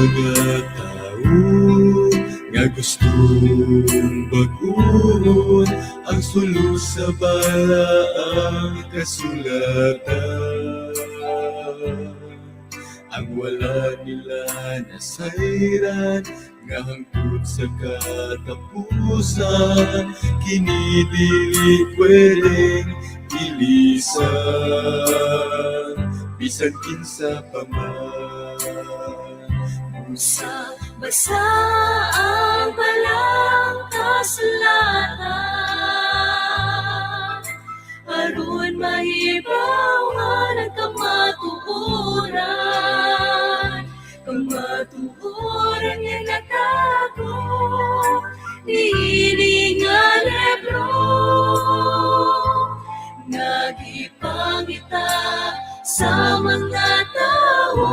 mga tao nga gustong baguhon ang sulod sa balaang kasulatan. Ang wala nila nasayran nga hangtod sa katapusan, kini dili pwedeng ilisan bisan kinsa pa man. Sa basa ang balang kasulatan, aron mahibawan ang kamatuoran. Kamatuoran nga natago niini nga libro, nagipangita sa mga tao.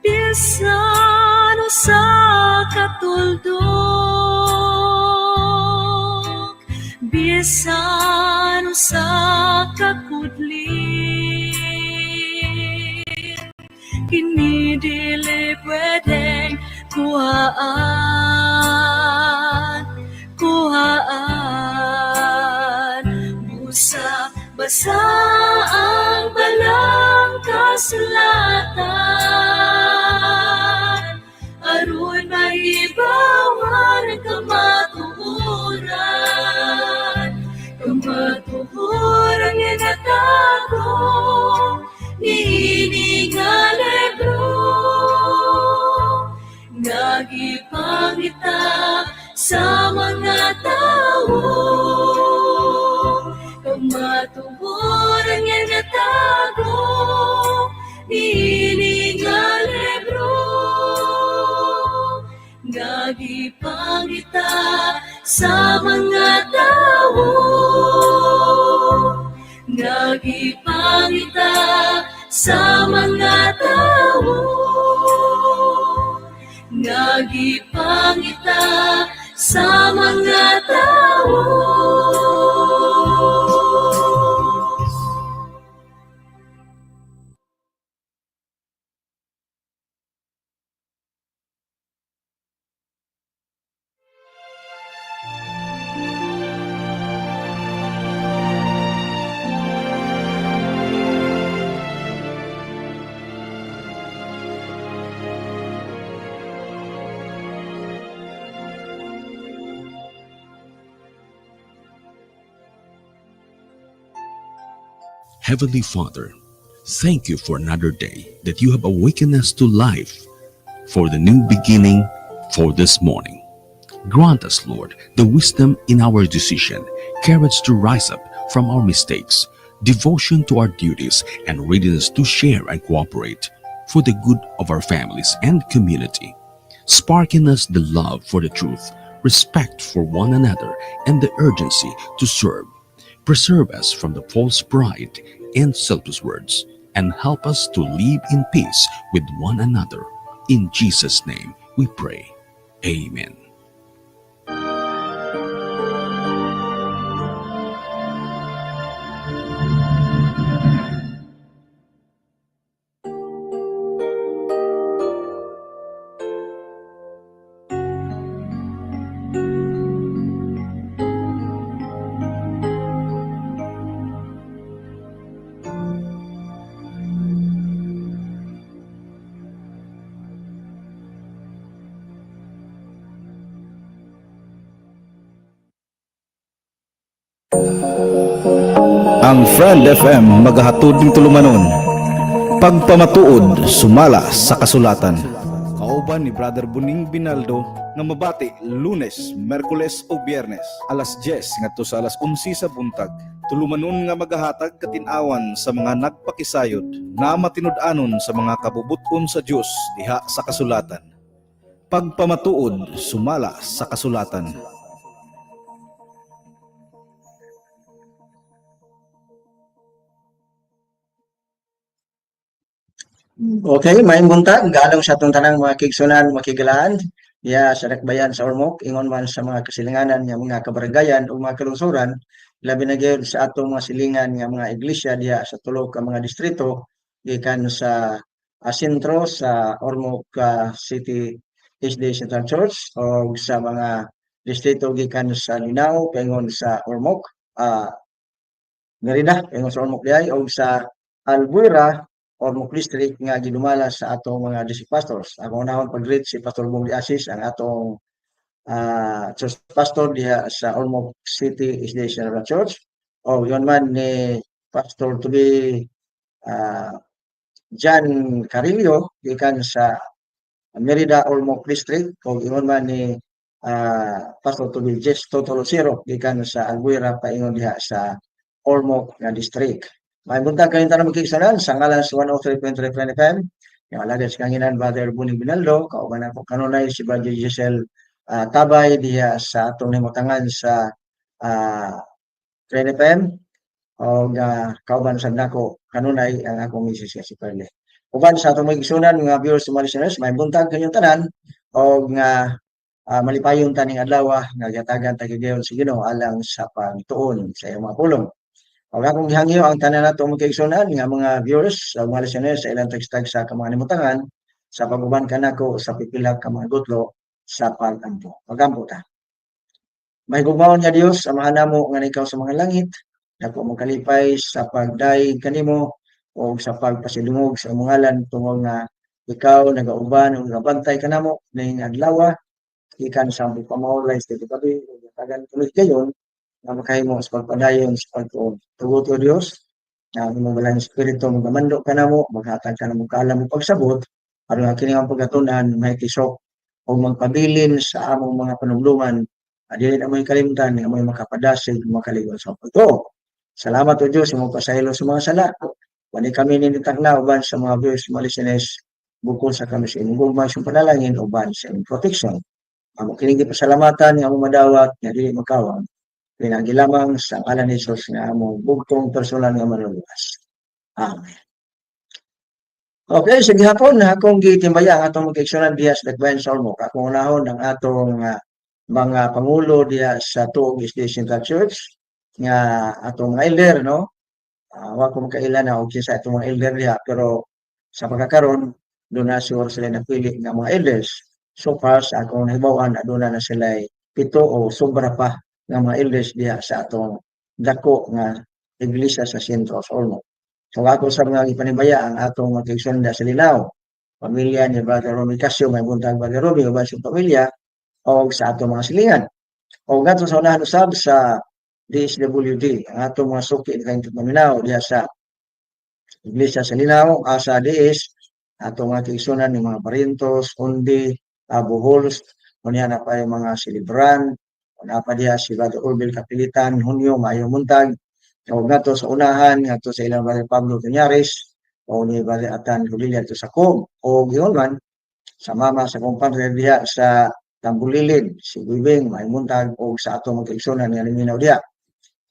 Bisan sa katuldok, bisan sa kakudlit, kini dili pwedeng kuhaan. Busa basa ang balang kasulatan, aron mahibawan ang kamatuoran. Kamatuoran nga natago niini nga libro, nagipangita sa mga tao. Kamatuoran nga natago niini nga libro, nagipangita sa mga tao. Nagipangita sa mga tao. Nagipangita sa mga tao. Heavenly Father, thank you for another day that you have awakened us to life, for the new beginning, for this morning. Grant us, Lord, the wisdom in our decision, courage to rise up from our mistakes, devotion to our duties, and readiness to share and cooperate for the good of our families and community. Spark in us the love for the truth, respect for one another, and the urgency to serve. Preserve us from the false pride and selfish words, and help us to live in peace with one another. In Jesus' name we pray. Amen. Ang Friend FM magahatod ng tulumanon, pagpamatuod sumala sa kasulatan. Kauban ni Brother Buning Binaldo nga mabati Lunes, Merkules o Biyernes alas 10 ngadto sa alas 11 sa buntag. Tulumanon nga magahatag katinawan sa mga nagpakisayod na matinud-anon sa mga kabubuton sa Dios diha sa kasulatan. Pagpamatuod sumala sa kasulatan. Okay, may buntag galong sa atong tanang mga kigsunan, makigalaan ya sa Dakbayan sa Ormoc, ingon man sa mga kasilinganan nga mga kabaranggayan o mga kalungsuran, labi na gyud sa atong mga silingan nga mga iglesia diha sa tulo ka mga distrito gikan sa sentro sa Ormoc City SD Central Church o sa mga distrito gikan sa Linao paingon sa Ormoc, Merida paingon sa Ormoc diay o sa Albuera Ormoc District nga gidumala sa atong mga district pastors. Ako unahon pag-greet si Pastor Bong Asis ang atong church pastor diha sa Ormoc City SD Central Church. O yun man ni Pastor to be John Carillo gikan sa Merida Ormoc District o ingon man ni Pastor to be Jesto Tolosero gikan sa Albuera paingon diha sa Ormoc nga district. May buntag kayong tanong magkiksanan sa ngalan sa 103.3 FM. Yung alagad sa kanginan, Brother Buning Binaldo, kauban ako kanunay si Brother Giselle Tabay diha sa atong himutangan sa 3 FM. O kauban sa nako kanunay ang akong misis si Perle. Uban sa atong magkiksunan, mga viewers sa listeners, may buntag kayong tanan o nga malipayon taning adlaw nga gatagan tagigayon si Ginoo alang sa pagtuon sa iyang mga pulong. O akong gihangyo ang tanan nato magkaigsunan nga mga viewers sa mga listeners sa ilang tagstag sa mga nimutangan sa paguban kanako sa pipila ka mga gutlo sa pagampo. Pagampo ta. May gugmaon nga Dios amahan namo nga ikaw sa mga langit dako mo kalipay sa pagdaig kanimo o sa pagpasidungog sa imong ngalan tungod nga ikaw nagauban ug nabantay kanamo ning adlaw ikan sa pamawlay sa pagpabi ug tagan tuloy kayon nga makahimo sa pagpadayon sa pagtuon. Tugot o Dios, na imong balang espiritu mo gamando ka namo, maghatag ka namo kaalam mo pagsabot, aron nga kini ang pagatunan may tisok o magpabilin sa among mga panumluman, dili na mo kalimtan nga mo makapadasig makaligon sa pagtuo. Salamat o Dios imong pasaylo sa mga sala. Wani kami ninitagna uban sa mga viewers mga listeners bukod sa kami sa imong gugmay sa panalangin uban sa imong protection. Amo kini pasalamatan nga among madawat nga dili makawang pinagi lamang sa ngalan ni Jesus nga among bugtong personal nga manuluwas. Amen. Okay, sige hapon akong gitimbaya ang atong magkaiksyonan diha sa Dagbayan sa Ormoc. Akong unahon ang atong mga pangulo diha sa Tuog SD Central Church nga atong mga elder, no? Wa ko makailan na og sa atong mga elder diha pero sa pagkakaroon doon na sure sila napili nga mga elders. So far sa akong nahibawan aduna na sila 7 o sobra pa nga mga elders diha sa atong dako nga iglesia sa sentro sa Ormoc. So ako sa mga ipanibaya ang atong magkaigsunan sa Linao, pamilya ni Brother Romy Casio, may buntag Brother Romy, uban sa pamilya, o sa atong mga silingan. O gato sa unahan usab sa DSWD, ang atong mga suki ni kayong Linao diha sa iglesia sa Linao, sa DS, atong mga kaigsunan ni mga Parintos, Undi, Buhols, unya na pa yung mga Silibran, pa diha si Brother Orville Kapilitan, Hunyo, Mayo Muntag, o ngato sa unahan, ngato sa ilang Brother Pablo Cañares, o ni Brother Atan Hulilian to sa Kong, o giyon man, sa mama sa kumpadre diha sa Tambulilid, si Bibing, Mayo Muntag, o sa atong magkaigsunan nga liminaw diha.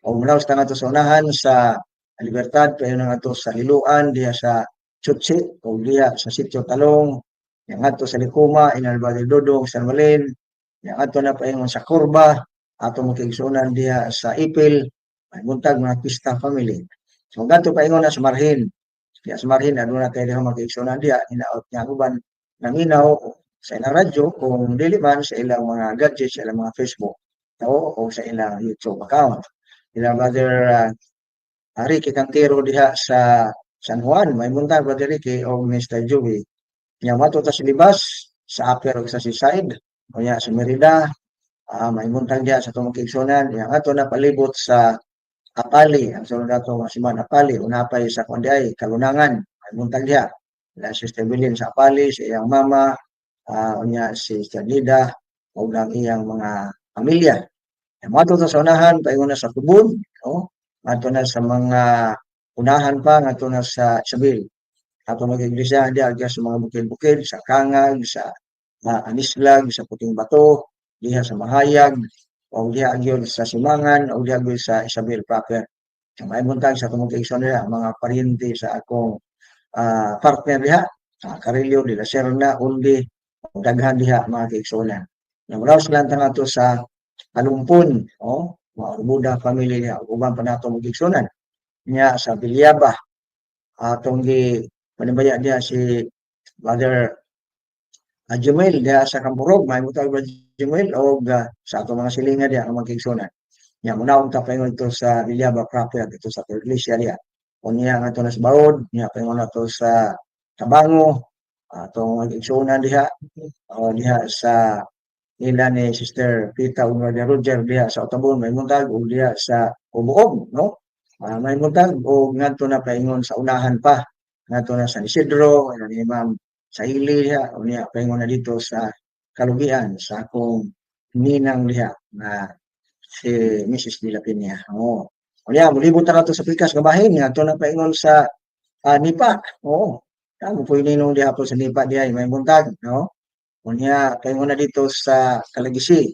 O mulaw sa ngato sa unahan sa Libertad, pero ngato sa Liluan, diha sa Chutsi, o diha sa Sitio Talong, yang ngato sa Likuma, inal Brother Dodong, San Malin, yang ato na paingon sa Kurba, ato mo kaigsunan diha sa Ipil, may buntag mga Pista family. So gato paingon na sa Marhin. Kaya sa Marhin, ano na tayo diha magkaigsunan diha, inaot niya uban naminaw sa ilang radyo, kung dili man sa ilang mga gadgets, sa ilang mga Facebook, o sa ilang YouTube account. Ilang Brother Ricky Cantero diha sa San Juan, may buntag Brother Ricky o Mr. Joey. Nga matuta sa libas, sa upper o sa seaside, o ya sa Merida, may muntang diya sa itong magkaigsunan, yang ato na palibot sa Apali, ang sunod ato si Man Apali, unapay sa Kwandiay, Kalunangan, may muntang diya, na si Stabilin sa Apali, si iyang mama, unya si Stadida, o ang iyang mga pamilya. Yang ato sa unahan, paingon na sa Kubun, ato na sa mga unahan pa, ato na sa Sabil. Ato mag-iglesia diya sa mga bukid-bukid, sa Kangag, sa Anislag, sa Puting Bato, diha sa Mahayag, o diha agyon sa Simangan, o diha agyon sa Isabel proper. Ang may buntag sa itong magkaigsunan diha, mga paryente sa akong partner diha, Carillo, de la Serna, Undi, daghan diha mga kaigsunan. Namulaw sila nga ito sa Alumpon, mga Buda family diha, uban pa na itong magkaigsunan. Niya sa Bilyaba, atong panibaya diya si Brother Jumel diha sa Kamburog, mahimo tag Brother Jumel o sa ato mga silinga diha ang magkigsunan. Nya muna ta paingon ito sa Villaba proper dito sa Third Iglesia diha. Unya nga to na sa Baod, nya paingon na to sa Tabango, atong magkigsunan diha o diha sa ila ni Sister Pita Unor de Roger diha sa Otabon, may muntag o diha sa Ubuog, no? May muntag o ngadto na paingon sa unahan pa, ngadto na sa Isidro, ano ni Ma'am sa ili diha, o niya paingon na dito sa Kalugian, sa akong ninang diha na si Mrs. De La Peña. O niya, mulibot na to sa pikas nga bahin, ngadto na paingon sa Nipa, o kamo po ninong diha po sa Nipa diha, may muntag, no? Unya kay mo na dito sa Kalagisi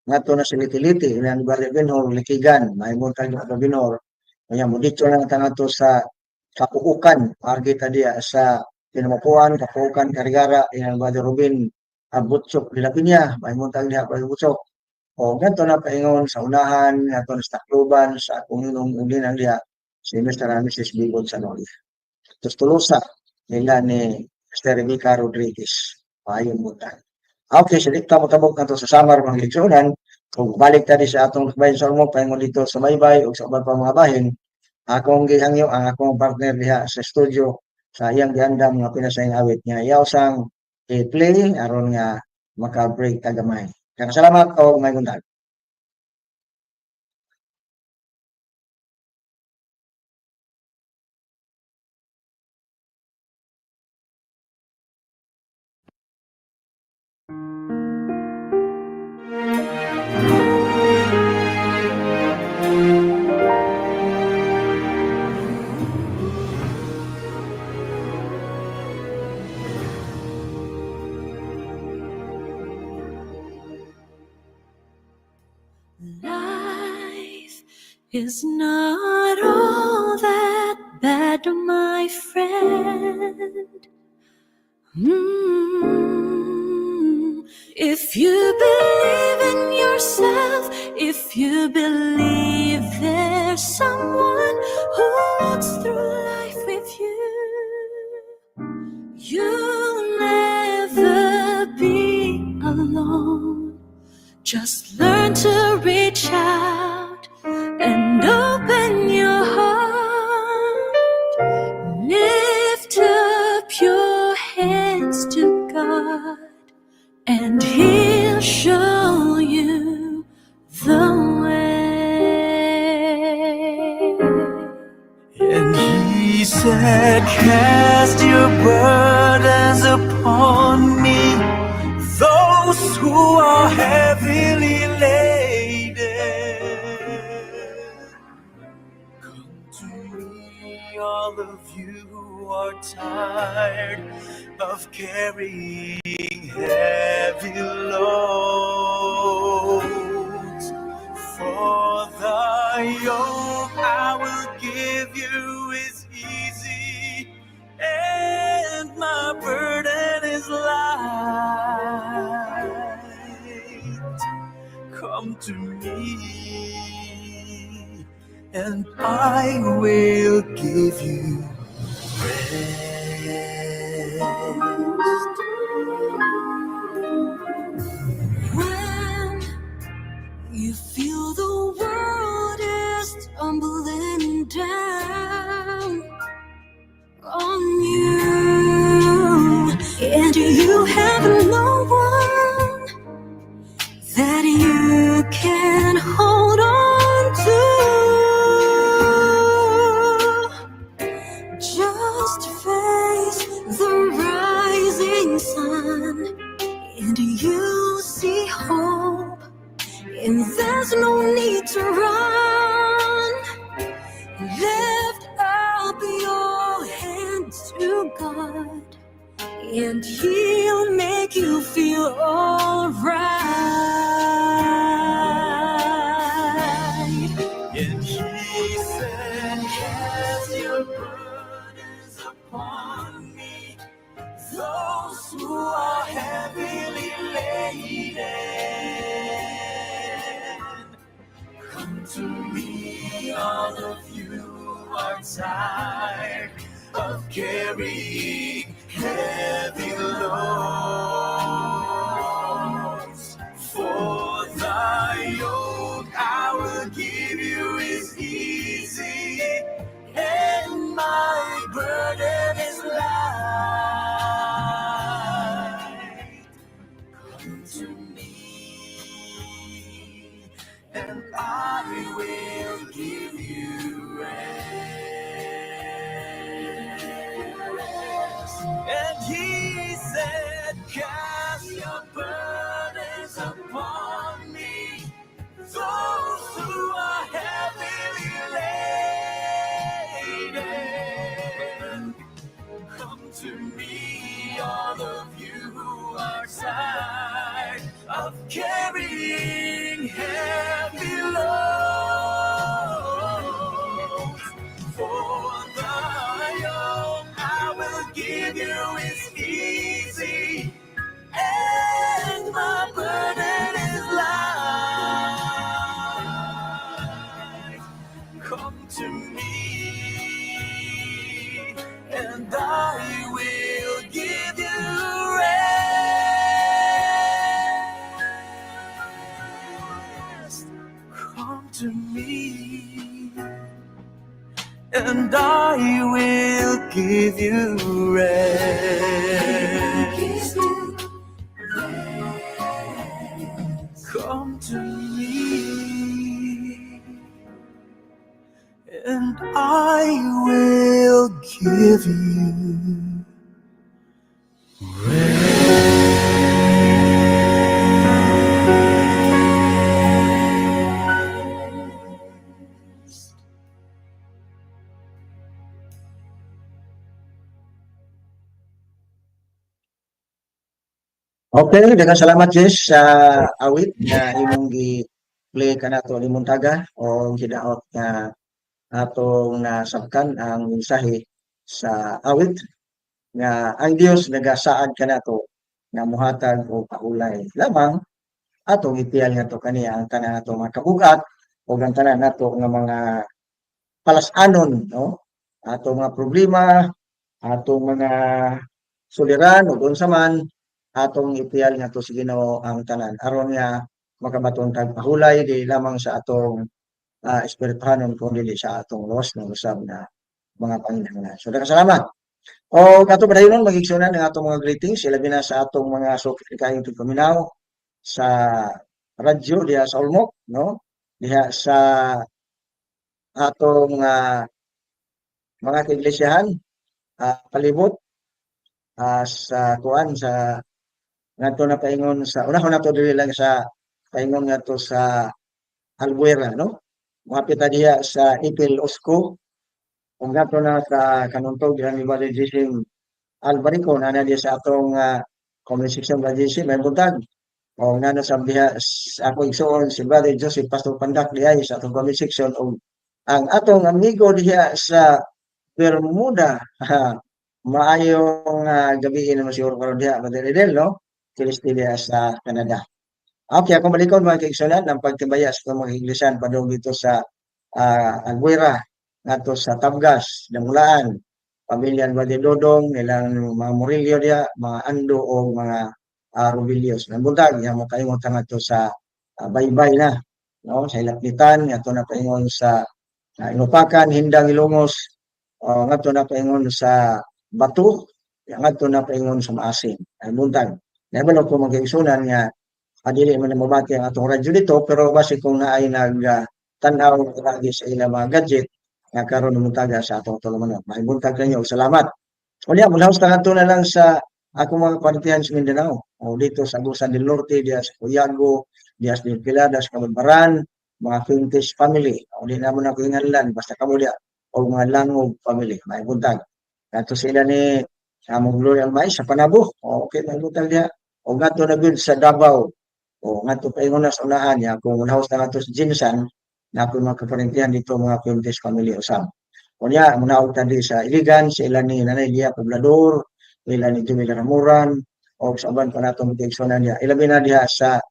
ngadto na sa Litiliti ilang Barrio Binhor Likigan mahimong tag sa Binhor unya mo dito na tangadto sa Kapuukan argi ta diya sa Pinamapuan Kapuukan Karigara ilang Barrio Rubin Abutsok de la Piña mahimong tag diha pa Abutsok o ngadto na paingon sa unahan ngadto na sa Tacloban sa akong inong ulinan diha si Mr. and Mrs. Bigod Sanolia. Tos Tolosa nila ni Mr. Rebecca Rodriguez. Ayun mo tayo. Okay, so dito mo tabok na to sa Samar mga leksyonan. Kung balik tadi sa atong bayan sa mo, pahingon dito sa Baybay o sa ubang pa mga bahin, akong gihangyo ang akong partner diha sa studio sa iyang giandam nga pinasayang awit niya. Iyaw sang i-play aron nga maka-break tagamay. Kaya salamat o may gundag. Life is not all that bad, my friend. If you believe in yourself, if you believe there's someone who walks through life with you, you'll never be alone. Just learn to reach out and open your heart. Lift up your hands to God, and He'll show you the way. And he said, cast your burdens upon me, those who are heavily laden. Come to me, all of you who are tired of carrying heavy loads. For the yoke I will give you is easy, and my burden is light. Come to me, and I will give you rest. When you feel the world is tumbling down on you, and you have no one that you can hold on to, just face the rising sun, and you see hope, and there's no need to run. Lift up your hands to God, and He'll make you feel alright. And he said, cast your burdens upon me, those who are heavily laden. Come to me, all of you who are tired of carrying heavy to me, and I will give you rest. And he said, cast your burdens upon me, those who are heavily laden. Come to me, all of you who are tired of carrying heavy loads. For the yoke I will give you is easy, and my burden is light. Come to me, and I will give you rest. Come to me, and I will give you rest. Come to me, and I will give you rest. Okay, daghang salamat Jess sa awit nga imong gi-play kanato nimong taga o gidaot nga atong nasabkan ang mensahe sa awit nga ang Dios nagasaad kanato nga muhatag og kaulay lamang atong itial nga to kaniya ang tanan nato mga kabugat o ang tanan nato nga mga palasanon, no? Atong mga problema, atong mga suliran ug unsa man atong itial nga to sa Ginoo ang tanan aron nga makabaton tag pahulay di lamang sa atong espirituhanon kundi di sa atong luwas ng usab na mga panginahanglan. So daghang salamat. O kato padayon magigsunan ang atong mga greetings ilabi na sa atong mga sukil kayong tigpaminaw sa radyo diha sa Olmok, no? Diha sa atong mga kaiglesiyahan palibot sa kuan sa ngadto na paingon sa unahon nato diri lang sa paingon ngadto sa Albuera, no? Mapit ta diha sa Ipil Osco ug ngadto na sa kanuntog diha ni Brother Jisim Albarico na diha sa atong comment section Brother Jisim may buntag o nana sa diha sa ako igsoon si Brother Joseph Pastor Pandak diha sa atong comment section ug ang atong amigo diha sa Bermuda maayong gabi naman siguro karon diha Brother Edel, no? Kristi diha sa Canada. Okay, akong balikon mga kaigsunan ang pagtibaya sa mga iglesan padung dito sa Albuera ngadto sa Tabgas, Damulaan, pamilya ni Brother Dodong, nilang mga Murillo diha, mga Ando o mga Rubilios. Nagbuntag nga mo kayo ngadto sa Baybay na, no? Sa Ilapitan ngadto na paingon sa Inupakan, Hindang, Ilongos, ngadto na paingon sa Batu, ngadto na paingon sa Maasin. Nagbuntag. Nabalo ko mag-igsunan nga adili man mabati ang atong radyo dito pero base kung naay nag-tanaw lagi sa ilang mga gadget nga karon mutaga sa atong tulumanon. Mahibuntag kanyo og salamat. Unya mula sa kanto na lang sa ako mga partihan sa Mindanao o dito sa Agusan del Norte, diya sa Cuyago, diya sa Piladas, Kabadbaran, mga Quintes family. O di naman ako hinganlan basta kamo diya o mga Langog family. Mahibuntag. Kanto sila ni among Gloria Almay sa Panabo. Okay, mahibuntag diya. O ngadto na gud sa Davao. O ngadto paingon na sa unahan niya kung unahos na ngadto sa Jinsan na ako mga kaparentihan dito mga Quintes family usab. Unya muna og tadi sa Iligan, sa ilan ni Nanay Lia Poblador, ilan ni Jumila Ramuran o sa uban pa natong igsonan niya. Ilabi na diha sa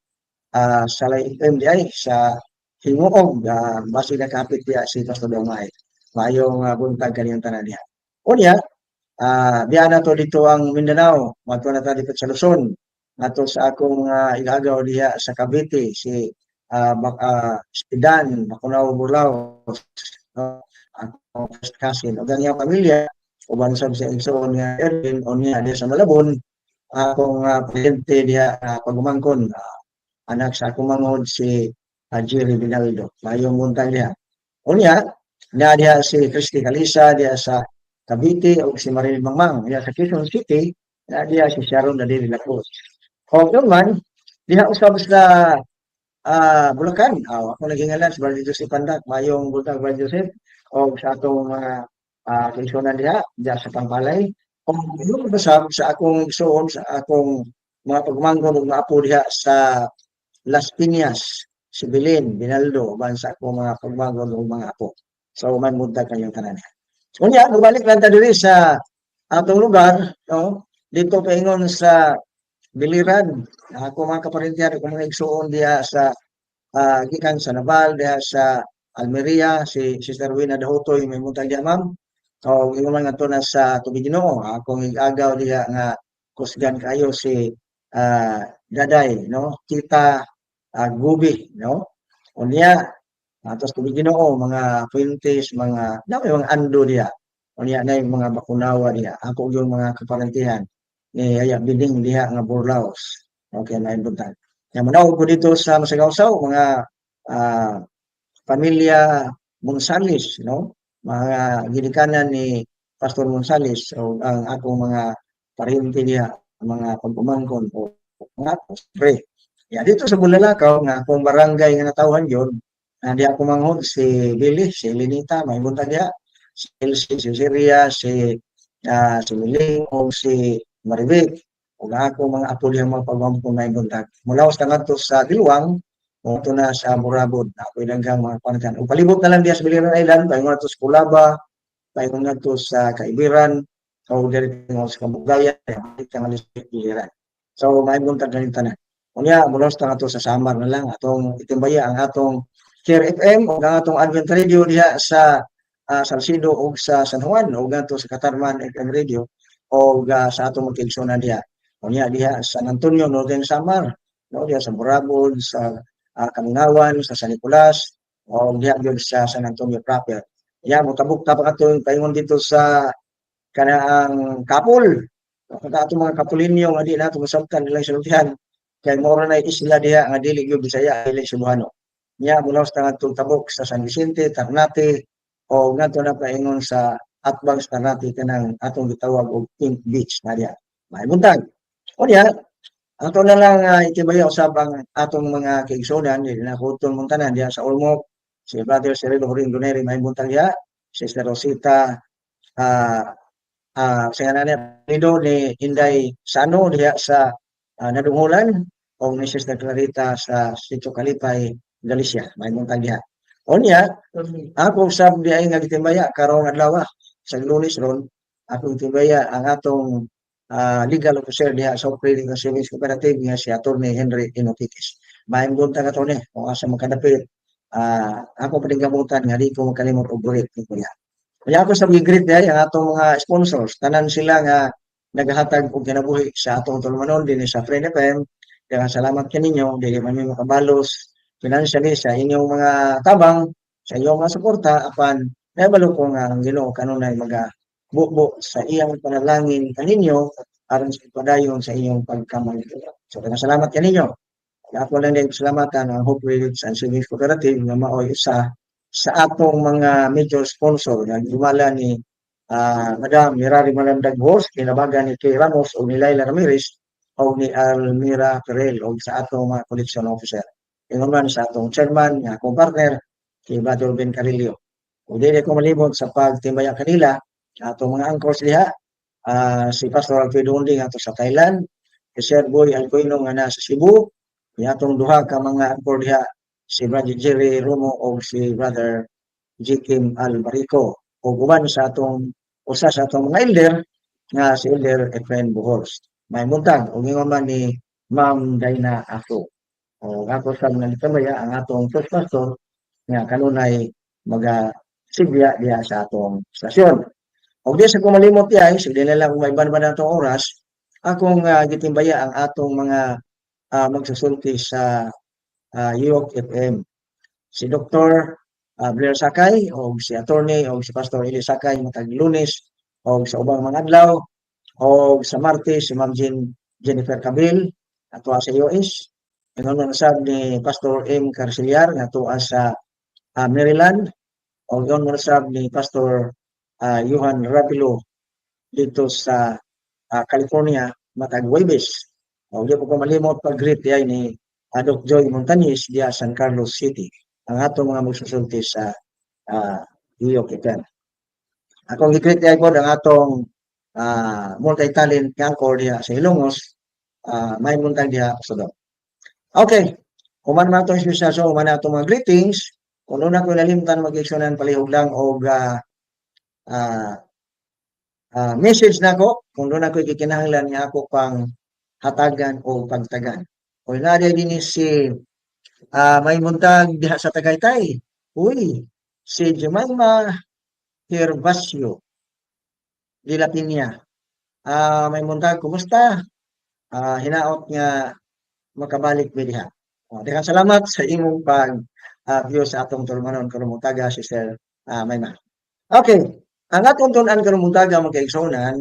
Salay MDI sa Hinguog, basi na kapit diha si Pastor Domay. Mayong buntag kaniyang tanan diha. Unya diha na to dito ang Mindanao, mato na ta dito sa Luzon. Nato sa akong igagaw diha sa Cavite si Dan Bacunaw Burlao, akong first cousin o ganyang pamilya uban sab sa igsoon nga Erwin o niya diha sa Malabon akong presidente diha pagumangkon anak sa akong mangod si Jerry Binaldo. Mayong buntag diha. Unya, na diha si Christy Calisa diha sa Cavite o si Marilyn Mangmang diha sa Quezon City, na diha si Sharon Nadine de la Cruz. O yun man, diha usab sa Bulacan. Ako naghingalan si Brother Joseph Pandak, mayong buntag Brother Joseph, o sa atong mga kaisonan diha sa Pampalay. O yun basab sa akong igsoon, sa akong mga pagmanggon ug mga apo diha sa Las Piñas, si Belen, Binaldo, uban sa akong mga pagmanggon ug mga apo. So man buntag kanyang tanan. Unya, balik lang ta diri sa atong lugar, no? Dito paingon sa Biliran, ako mga kaparintiyan, ako mga igsuon diha sa gikan sa Naval, diha sa Almeria, si Sister Wina Dahutoy, may muntag diha ma'am. O ingon man nga na sa Tubig Ginoo, akong igagaw diha nga kusgan kayo si Daday, no? Tita Gubi, no? Unya, atos Tubig Ginoo, mga Fuentes, mga mga ando diha. Unya na yung mga bakunawa diha. Ako yung mga kaparintihan ni Aya Biding diha nga Burlaos. Okay, na ibutan. Yang manawag ko dito sa Masagawsaw, mga pamilya Monsales, no? Mga ginikanan ni Pastor Monsales o ang akong mga pariente diha, mga pagpumangkon o mga pre. Ya dito sa Bulalakaw nga akong barangay nga natawhan yon, di ako manghod si Billy, si Lenita, may buntag diha, si Elsie, si Siria, si Miling o si Maribek. Ug ako mga apo diha mga pagmampo na buntag. Mula sa ngadto sa Diluwang o ito na sa Burabod, ako ilang mga panitan. O palibot na lang diya sa Biliran Island, paingon na to sa Kulaba, paingon na to sa Kaibiran, o direct sa Kamugaya, balik ka nga Biliran. So, may buntag na rin tanan. Unya, mula sa to sa Samar na lang, atong itimbaya ang atong Care FM, o ang atong Advent Radio diha sa Salcido o sa San Juan, o ganito sa Katarman FM Radio, o sa atong magkilsonan diha. Unya, diha sa San Antonio, Northern Samar, no, diha sa Burabod, sa Kamingawan, sa San Nicolas, o diha yun sa San Antonio proper. Diha, mutabok-ta pa ito yung paingon dito sa kanaang Kapol. Kada ato mga Kapulinyo nga di nato masabtan nila sultihan. Kay mora na isla diha nga dili gyud Bisaya, dili Cebuano. Nya mula sa ngadtong tabok sa San Vicente, Ternate, o ngadto na paingon sa Atbang sa Ternate kanang atong gitawag og Pink Beach na diha. May buntag. O diha, ato na lang itibaya usab ang atong mga kaigsonan dili na kuton mong tanan diha sa Ormoc, si Brother Cirilo Horing-Doneri may buntag diha, Sister Rosita sa ngalan ni Inday Sano diha sa Nadunghulan, o ni Sister Clarita sa Sitio Kalipay, Galicia, may buntag diha. Unya, ako usab diha nga gitimbaya karong adlaw sa Lunes ron, ako gitimbaya ang atong legal officer diha sa Operating Service Cooperative nga si Attorney Henry Inotitis. May buntag attorney kung asa makadapit. Ako pa din gamutan nga di ko makalimot og burit ni kuya. Kaya ako sa bigrit diha ang atong mga sponsors, tanan sila nga nagahatag og kinabuhi sa atong tulumanon dinhi sa Friend FM. Kaya salamat kaninyo, dili man mi makabalos financially sa inyong mga tabang, sa inyong mga suporta apan nahibalo ko nga ang Ginoo kanunay buo sa iyang panalangin kaninyo aron sa padayon sa inyong pagkamali. So, salamat kaninyo. Ako lang din salamatan ang Hope Reliefs and Savings Cooperative nga maoy isa sa atong mga major sponsor nga gimala ni Madam Mirari Malandag Horse, kinabagan ni Kay Ramos o ni Laila Ramirez o ni Almira Perel o sa atong mga collection officer. Ingon man sa atong chairman nga akong partner kay Brother Ben Carillo. O dili ko malibot sa pagtimbaya kanila atong mga anchors diha, si Pastor Alfredo Unding ato sa Thailand, si Sir Boy Alcoino nga nasa Cebu, ni atong duha ka mga anchor diha, si Brother Jerry Romo o si Brother Jikim Albarico, o uban sa atong usa sa atong mga elder nga si Elder Efren Buhos. May buntag o ingon man ni Ma'am Dayna Ako. O ako sa nagkamaya ang atong first pastor nga kanunay sigya diha sa atong stasyon. Og di sa kumalimot diay, sige na lang may ban-ban atong oras, akong gitimbaya ang atong mga magsusulti sa York FM. Si Dr. Blair Sakay o si attorney o si Pastor Eli Sakay matag Lunes o sa ubang mga adlaw o sa Martes si Ma'am Jean Jennifer Cabil nga tuwa sa US, ingon man sab ni Pastor M. Carceliar nga tuwa sa Maryland, o ingon man sab ni Pastor Johan Ravilo dito sa California matag Huwebes. O di ko malimot pag-greet diay ni Doc Joy Montañez diya San Carlos City. Ang atong mga magsusulti sa New York Iten. Akong i-greet diay po ang atong multi-talent angkor diya sa Ilongos, may muntang diya sa do. Okay, kuman man itong special so, kuman na itong mga greetings, kung una ko nalimtan mag-iksyonan palihog lang o message na ko, kung doon ako ikikinahanglan niya ako pang hatagan o pagtagan. O nari din si may muntag diha sa Tagaytay. Uy, si Jemima Hervasio de la Piña. May muntag, kumusta? Hinaot nga makabalik mi diha. Daghang salamat sa imong pag-view sa atong tulmanon karong muntaga si Sir Mayma. Okay, ang atong tunan karong muntaga mga kaigsunan,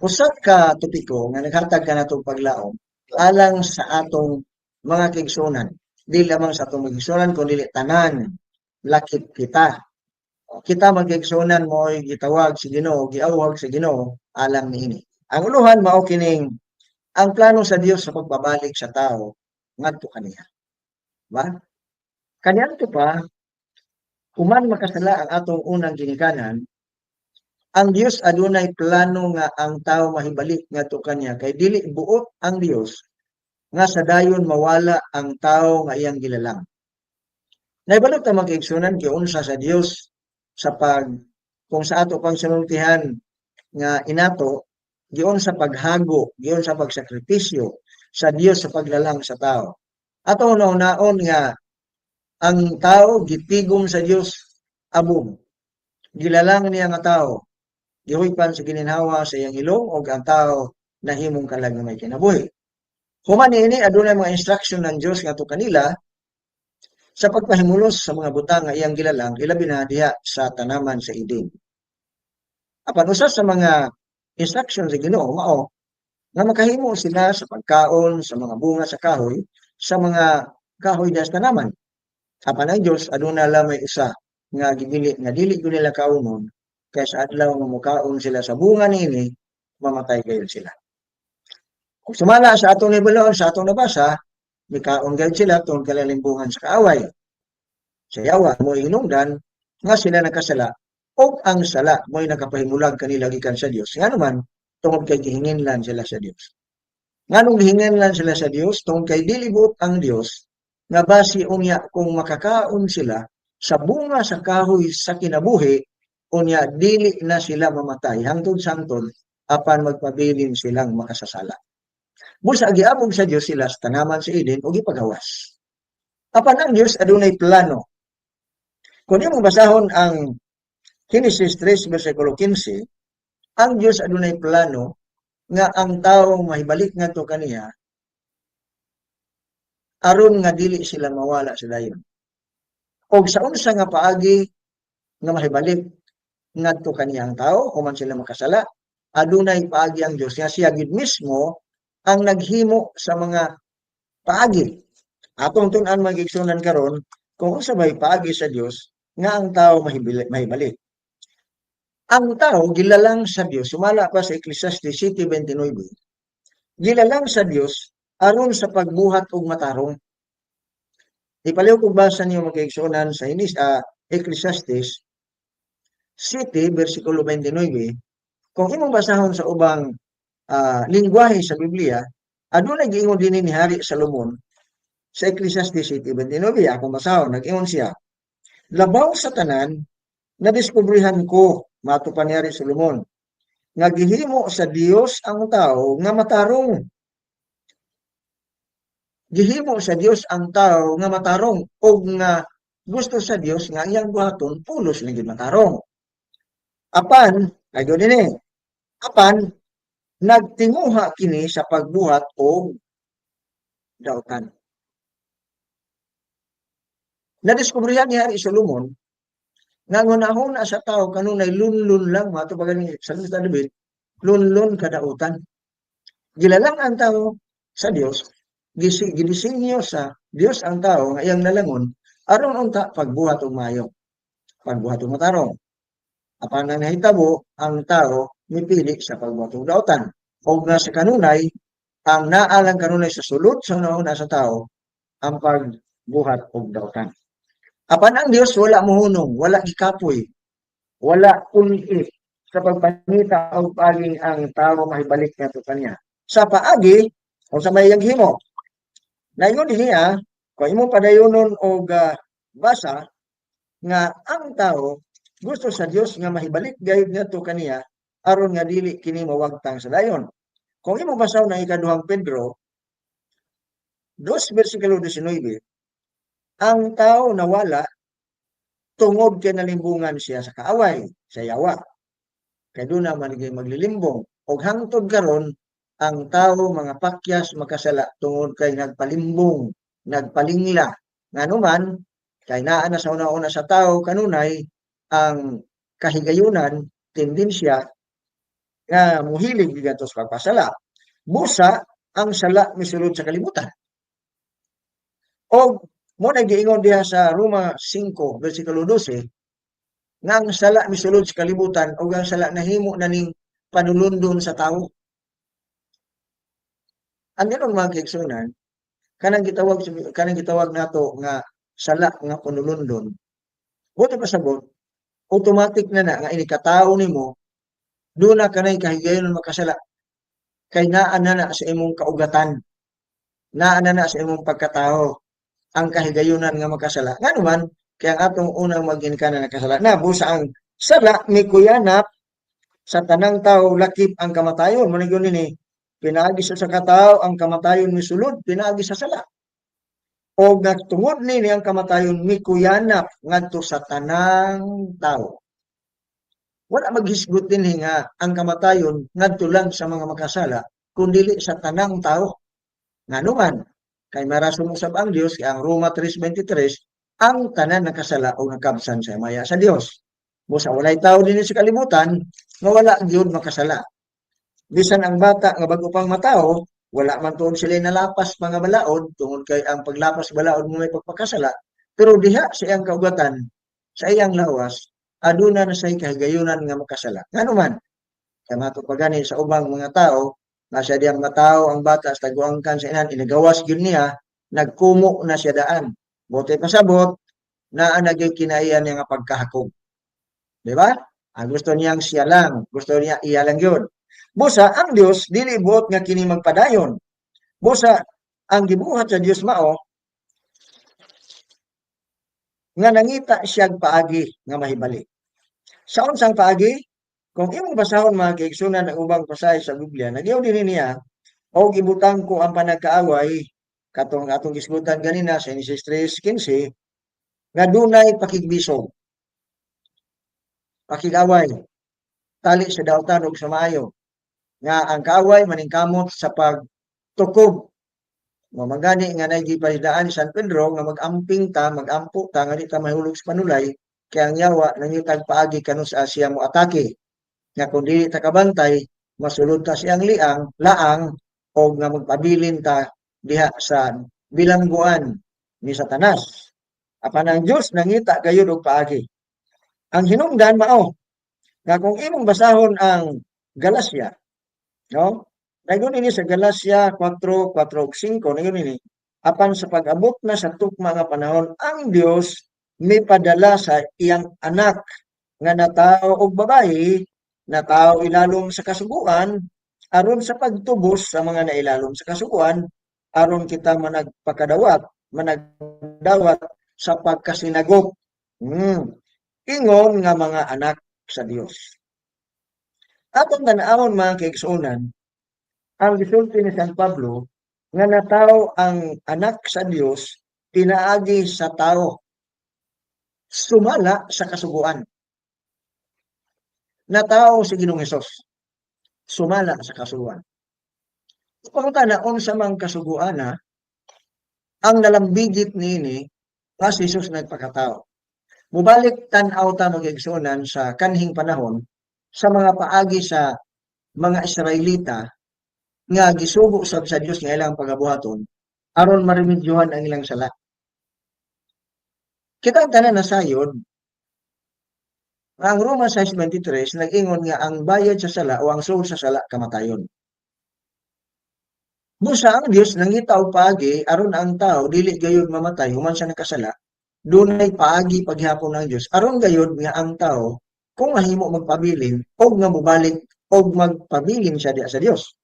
usa ka topiko nga naghatag ka natong paglaom alang sa atong mga kaigsunan. Di lamang sa atong kaigsunan kundi tanan lakip kita. Kita magkaigsunan mo ay gitawag si Ginoo, giawag si Ginoo alang niini. Ang uluhan mao kining ang plano sa Dios sa pagbabalik sa tao ngadto kaniya. Ba? Kaniadto pa human makasala ang atong unang ginikanan, ang Dios adunay plano nga ang tao mahibalik ngadto kaniya kay dili buot ang Dios nga sa dayon mawala ang tao nga iyang gilalang. Naibalik ta magkaigsunan kay unsa sa Dios sa kung sa ato pang sinultihan nga inato giun sa paghago, giun sa pagsakripisyo sa Dios sa paglalang sa tao. Ato una-unaon nga ang tao gitigom sa Dios abog. Gilalang niya nga tao. Gihuйpan sa gininhawa sa iyang ilong o ang tao nahimong kalag nga may kinabuhi. Human niini adunay mga instruction ng Dios ngadto kanila sa pagpahimulos sa mga butang nga iyang gilalang, ilabi na diha sa tanaman sa Eden. Apan usa sa mga instructions sa Ginoo mao nga makahimo sila sa pagkaon sa mga bunga sa kahoy sa mga kahoy diha sa tanaman. Apan ang Dios aduna lamay usa nga gibili nga dili gyud nila kaunon kay sa adlaw nga mokaon sila sa bunga niini mamatay gayud sila. Kung sumala sa atong nibulon sa atong nabasa, mikaon gayud sila tungod kalalimbungan sa kaaway. Sa yawa mo hinungdan nga sila nakasala o ang sala mo'y nakapahimulag kanila gikan sa Dios. Nga naman, tungod kay gihinginlan sila sa Dios. Nga nung gihinginlan sila sa Dios, tungod kay dilibot ang Dios, nga basi unya kung makakaon sila sa bunga sa kahoy sa kinabuhi, unya dili na sila mamatay hangtod sangtod apan magpabilin silang makasasala. Busa giabog sa Dios sila sa tanaman sa Eden o gipagawas. Apan ang Dios adunay plano. Kung imong basahon ang Genesis 3 versikulo 15, ang Dios adunay plano nga ang tawo mahibalik ngadto kaniya aron nga dili sila mawala sa dayon. Og sa unsa nga paagi nga mahibalik ngadto kaniya ang tawo human sila makasala, adunay paagi ang Dios nga siya gid mismo ang naghimo sa mga paagi. Atong tun-an magigsunan karon kung unsa may paagi sa Dios nga ang tao mahibalik. Ang tao gilalang sa Dios, sumala pa sa Ecclesiastes 7:29. Gilalang sa Dios aron sa pagbuhat og matarong. Ipaliw kog basa niyo magigsunan sa Ecclesiastes 7 versikulo 29. Kung imong basahon sa ubang lingwahe sa Biblia, adunay giingon dinhi ni Hari Salomon sa Ecclesiastes 7:29. Akong basahon, nag-ingon siya, labaw sa tanan, nadiskubrihan ko, mato pa ni Hari Solomon, nga gihimo sa Dios ang tao nga matarong. Gihimo sa Dios ang tao nga matarong o nga gusto sa Dios nga iyang buhaton pulos lang yun matarong. Apan, ayo din apan, nagtinguha kini sa pagbuhat o dautan. Nadiskubrihan ni Hari Solomon nga ngunahon sa tao kanunay lunlun lang mato pagani sa David, lunlun kadautan. Gilalang ang tao sa Dios, ginisinyo sa Dios ang tao nga iyang nalangon aron unta pagbuhat og maayo, pagbuhat og matarong. Apan ang nahitabo ang tao mipili sa pagbuhat og daotan. Og nga sa kanunay, ang naalang kanunay sa sulod sa nauna sa tao ang pagbuhat og daotan. Apan ang Dios wala mohunong, wala gikapoy, wala kunit sa pagpanita og paaging ang tao mahibalik ngadto kaniya. Sa paagi o sa mayang himo. Naingon niya, kung imo padayonon og basa nga ang tao gusto sa Dios nga mahibalik gayud ngadto kaniya aron nga dili kini mawagtang sa dayon. Kung imo basaw na ikaduhang Pedro 2 bersikulo 19, ang tao nawala tungod kay nalimbungan siya sa kaaway, sa yawa. Kay doon naman maglilimbong. Og hangtod karon ang tao mga pakyas makasala tungod kay nagpalimbong, nagpalingla. Nganuman, kay naa na sa una-una sa tao kanunay ang kahigayunan, tendensya nga muhilig gigatos pagpasala. Busa ang sala misulod sa kalibutan. Og mo nagiingon diha sa Roma 5 bersikulo 12 nga ang sala misulod sa kalibutan o ang sala nahimo na ning panulundon sa tao. Ang ganong mga kaigsunan, kanang gitawag nato nga sala nga panulundon. Buti pasabot, automatic na nga ini katao nimo doon na kanay kahigayon makasala. Kay naa na sa imong kaugatan. Naa na sa imong pagkatao ang kahigayunan nga makasala. Nga naman, kaya ang atong unang mag-inkana na kasala. Na, busa ang sala, may kuyanap sa tanang tao, lakip ang kamatayon. Manigyon nini, pinaagi sa katao, ang kamatayon misulod, pinaagi sa sala. O nagtungod nini ang kamatayon, may kuyanap ngadto sa tanang tao. Wala maghisgot din nga ang kamatayon ngadto lang sa mga makasala, kundi sa tanang tao. Nga naman, kay marason usab ang Dios kay ang Roma 3:23 ang tanan nakasala o nakabsan sa maya sa Dios. Busa walay tao dinhi sa kalibutan nga wala gyud makasala. Bisan ang bata nga bago pang matao, wala man tuod sila nalapas mga balaod tungod kay ang paglapas balaod mo may pagpakasala, pero diha sa iyang kaugatan, sa iyang lawas, aduna na say kahigayunan nga makasala. Nganuman, kay matupagani sa ubang mga tao nasa diyang matao ang bata sa taguangkan sa inan, inagawas yun niya, nagkumo na siya daan. Buti pasabot, na naging kinaiyan niya nga pagkahakog. Di ba? Ang gusto niyang siya lang, gusto niya iya lang yun. Busa, ang Diyos, dili buot nga kini magpadayon. Busa, ang gibuhat sa Diyos mao, nga nangita siyag paagi nga mahibalik. Sa unsang paagi, kung imong basahon mga kaigsunan ng ubang pasahe sa Biblia, nagyaw din niya, o gibutang ko ang panagkaaway, katong atong gisgutan ganina sa Genesis 3:15, nga dunay pakigbisog, pakigaway, tali sa daotan ug sa maayo, nga ang kaaway maningkamot sa pagtukob. Mamagani nga nagipalidaan ni San Pedro nga mag-amping ta, mag-ampo ta, nga di ta mahulog sa panulay, kaya ang yawa nangitag paagi kanus siya mo atake. Nga kung dili ta kabantay, masulod ta siyang laang o nga magpabilin ta diha sa bilangguan ni Satanas. Apan ang Diyos nangita gayud og paagi. Ang hinungdan mao nga kung imong basahon ang Galacia, no? Nagon ini sa Galacia 4:4-5, nagon ini, apan sa pag-abot na sa tukma nga panahon, ang Dios may padala sa iyang anak nga natao og babayi, natao ilalom sa kasuguan, aron sa pagtubos sa mga nailalom sa kasuguan, aron kita managdawat sa pagkasinagop. Ingon nga mga anak sa Dios. Atong tanawon mga kaigsunan, ang gisulti ni San Pablo nga natao ang anak sa Dios pinaagi sa tao sumala sa kasuguan. Natao si Ginoong Hesus sumala sa kasuguan. Pangutana unsa man kasuguan ang nalambigit niini pa si Hesus nagpakatao. Mubalik tan-aw ta mag-igsunan sa kanhing panahon sa mga paagi sa mga Israelita nga gisugo sab sa Dios nga ilang pagabuhaton aron maremedyohan ang ilang sala. Kita ang tanan nasayod ang Romans 6:23 nag-ingon nga ang bayad sa sala o ang sahod sa sala kamatayon. Busa ang Dios nangitaw paagi aron ang tao dili gayud mamatay human sa nakasala. Dunay paagi paghapon ng Dios aron gayud nga ang tao kung mahimo magpabilin og nga mobalik og magpabilin siya diha sa Dios.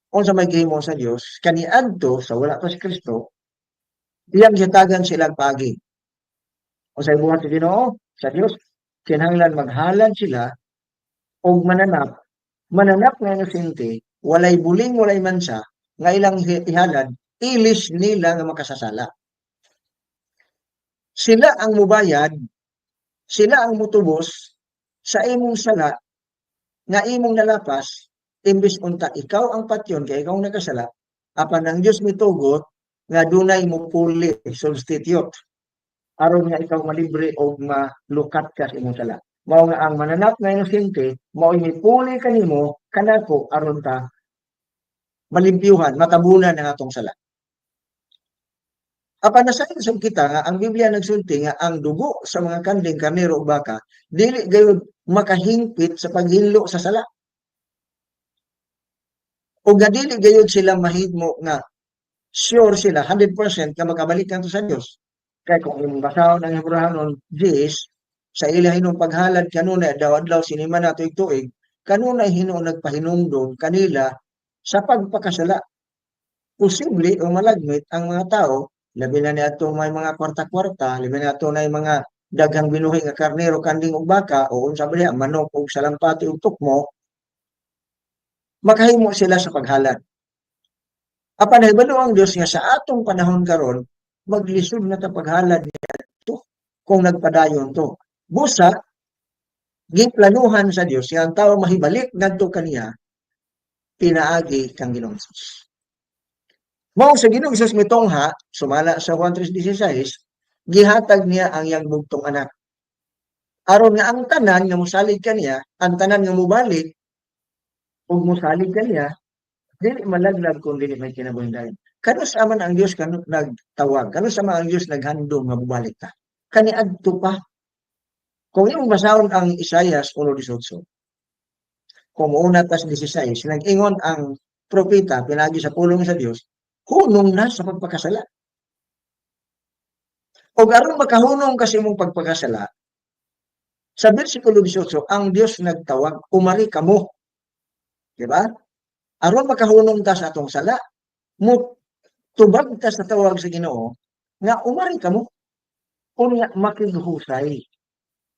Unsa may gihimo sa Dios kaniadto sa wala pa si Kristo iyang gihatagan silang paagi. Unsay buhat sa Ginoo sa Dios kinahanglan maghalad sila og mananap nga inosente, walay buling, walay mansa, nga ilang ihalad, ilis nila nga makasasala. Sila ang mubayad, sila ang mutubos sa imong sala nga imong nalapas, imbis unta ikaw ang patyon kay ikaw nakasala, apan ang Dios mitugot nga dunay mupuli substitute aron nga ikaw malibre o malukat ka sa imong sala. Mao nga ang mananap nga inosente, mao mipuli kanimo kanako aron ta malimpyuhan, matabunan ang atong sala. Apan nasayon sab kita nga ang Biblia nagsulti nga ang dugo sa mga kanding karnero o baka dili gayud makahingpit sa paghinlo sa sala. O nga dili gayud sila mahimo nga sure sila 100% nga makabalik kanto sa Dios. Kaya kung yung basahon ng Hebrahanon 10, sa ilahinong paghalad kanunay adlaw-adlaw sinima na tuig-tuig, kanunay hinuon nagpahinumdom kanila sa pagpakasala. Posible o malagmit ang mga tao, labi na niadto may mga kwarta-kwarta, labi na niadto na mga daghang binuhi nga karnero, kanding ug baka o unsa ba niya manok ug salampati ug tukmo, makahimo sila sa paghalad. Apan nahibalo ang Dios nga sa atong panahon karon maglisod na ta paghalad niya to kung nagpadayon to. Busa, giplanuhan sa Dios nga ang tao mahibalik ngadto kaniya pinaagi kang Ginoong Hesus. Mao sa Ginoong Hesus mitongha sumala sa Juan 3:16 gihatag niya ang iyang bugtong anak. Aron nga ang tanan nga mosalig kaniya, ang tanan nga mobalik ug mosalig kaniya dili malaglag kun dili may kinabuhian. Kano sa man ang Dios kanu nagtawag, kano sa man ang Dios naghandom nga mobalik ta. Kaniadto pa. Kung imong basahon ang Isaias 1:18, kung una tas 16, nag-ingon ang propeta pinagi sa pulong sa Dios, hunong na sa pagpakasala. O aron makahunong kasi imong pagpakasala, sa bersikulo 18, ang Dios nagtawag, umari kamo. Di ba? Aron makahunong ta sa atong sala, tubag ta sa tawag sa Ginoo nga umari kamo unya makighuhusay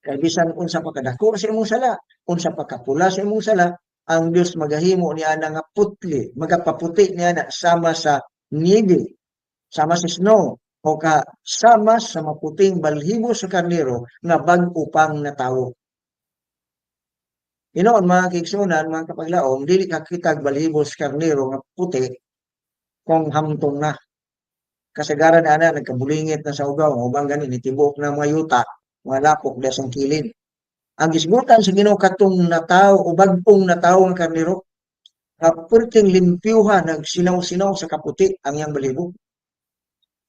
kay bisan unsa pa kadako sa imong sala, unsa pa kapula sa imong sala, ang Dios magahimo niya na nga putli, magapaputi niya na sama sa niebe, sama sa snow o sama sa maputing balhibo sa karnero nga bag-o pang natawo. Inoon mga kiigsunan, mga kapaglaom, dili kakitag balhibo sa karnero nga puti kung hamtong na. Kasagaran ana nagkabulingit na sa ugaw, ubang ganin itibok na mga yuta, mga lapok da sang kilid. Ang gisgutan sa Ginoo katong natawo o bag-ong natawo nga karnero, nga perting limpyuhan nagsinaw-sinaw sa kaputi ang iyang balhibo.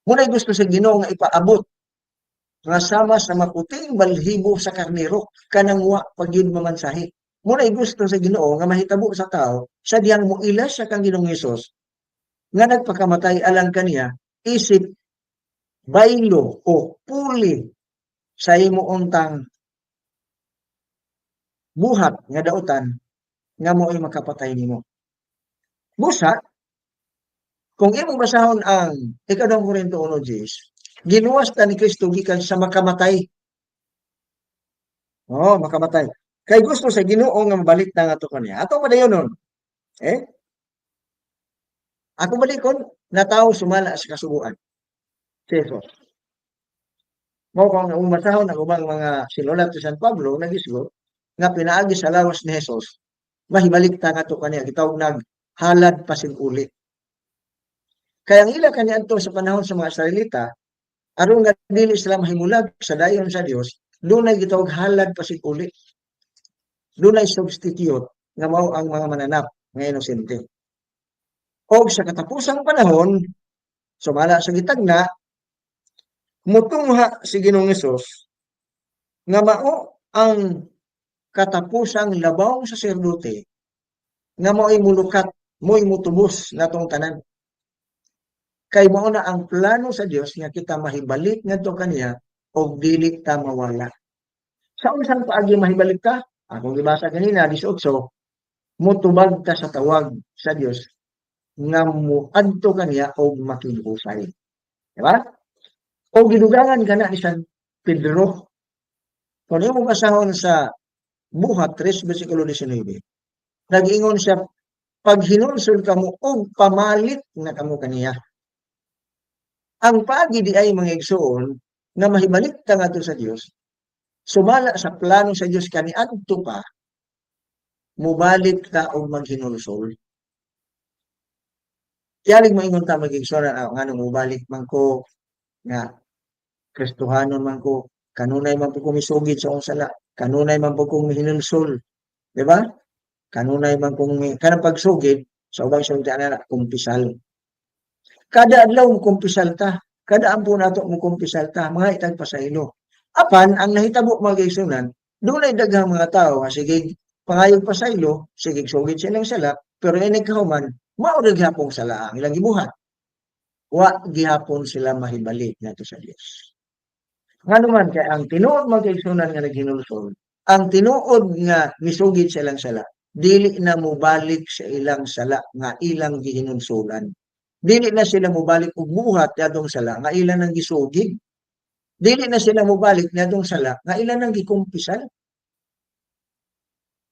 Muna'y gusto sa Ginoo nga ipaabot nga sama sa maputing balhibo sa karnero kanang wa pagyud mamansahi. Muna'y gusto sa Ginoo nga mahitabo sa tao sa diyang moilas sa kang Ginoong Hesus nga nagpakamatay alang kaniya isip baylo o puli sa imuuntang buhat nga dautan nga mo'y makapatay nimo. Busa, kung imong basahon ang 2 Korinto 1:10, ginuwas ta ni Kristo gikan sa makamatay. Makamatay. Kay gusto sa Ginoo nga mabalik na nga to kaniya. Ato madayonon. Ako balikon na tao sumala sa kasubuan. Jesus. Mo kung umasahon ang ubang mga sinulat sa San Pablo nagisgo nga pinaagi sa lawas ni Jesus, mahibalik ta nga to kaniya gitawag naghalad pasig uli. Kaya ang ila kaniadto sa panahon sa mga Israelita aron nga dili sila mahimulag sa dayon sa Dios, dunay gitawag halad pasig uli. Dunay substitute nga mao ang mga mananap nga inosente. O sa katapusang panahon, sumala sa gitagna, mutungha si Ginoong Hesus nga mao ang katapusang labawng saserdote nga mo'y mulukat, mo'y mutubos natong tanan. Kay mao na ang plano sa Dios nga kita mahibalik ngadto kaniya og dili ta mawala. Sa unsang paagi mahibalik ka? Akong gibasa kanina 18, mutubag ta sa tawag sa Dios nga muadto kaniya og makigusay. Di ba? O gidugangan kana ni San Pedro. Kung imo basahon sa Buhat 3 bersikulo 19, nag-ingon siya, pag hinulsol kamo og pamalit na kamo kaniya. Ang pagi di ay mga igsoon na mahibalik ka ngadto sa Dios, sumala sa plano sa Dios kaniadto pa, mubalik ka og maghinulsol. Tiyalig moingon ta mag-igsoon nga nung mubalik man ko nga Kristohanon man ko, kanunay man po kong misugid sa akong sala, kanunay man po kong hinulsol, di ba? Kanunay man kong kanang pagsugid sa ubang sulti na kumpisal. Kada adlaw mo kumpisal ta, kada ampo nato mo kumpisal ta, mga itag pasaylo. Apan ang nahitabo mga igsunan, dunay daghang mga tao nga sige pangayog pasaylo, sige sugid silang sala, pero ini kahuman mao ra gyapon sala ang ilang gibuhat. Wa gihapon sila mahibalik nato sa Dios. Nga naman kay ang tinuod mga igsunan nga naghinulsol, ang tinuod nga misugid silang sala, dili na mobalik sa ilang sala nga ilang gihinulsolan. Dili na sila mobalik og buhat yadong sala nga ilang nang gisugid. Dili na sila mobalik yadong sala nga ilang nang gikumpisal.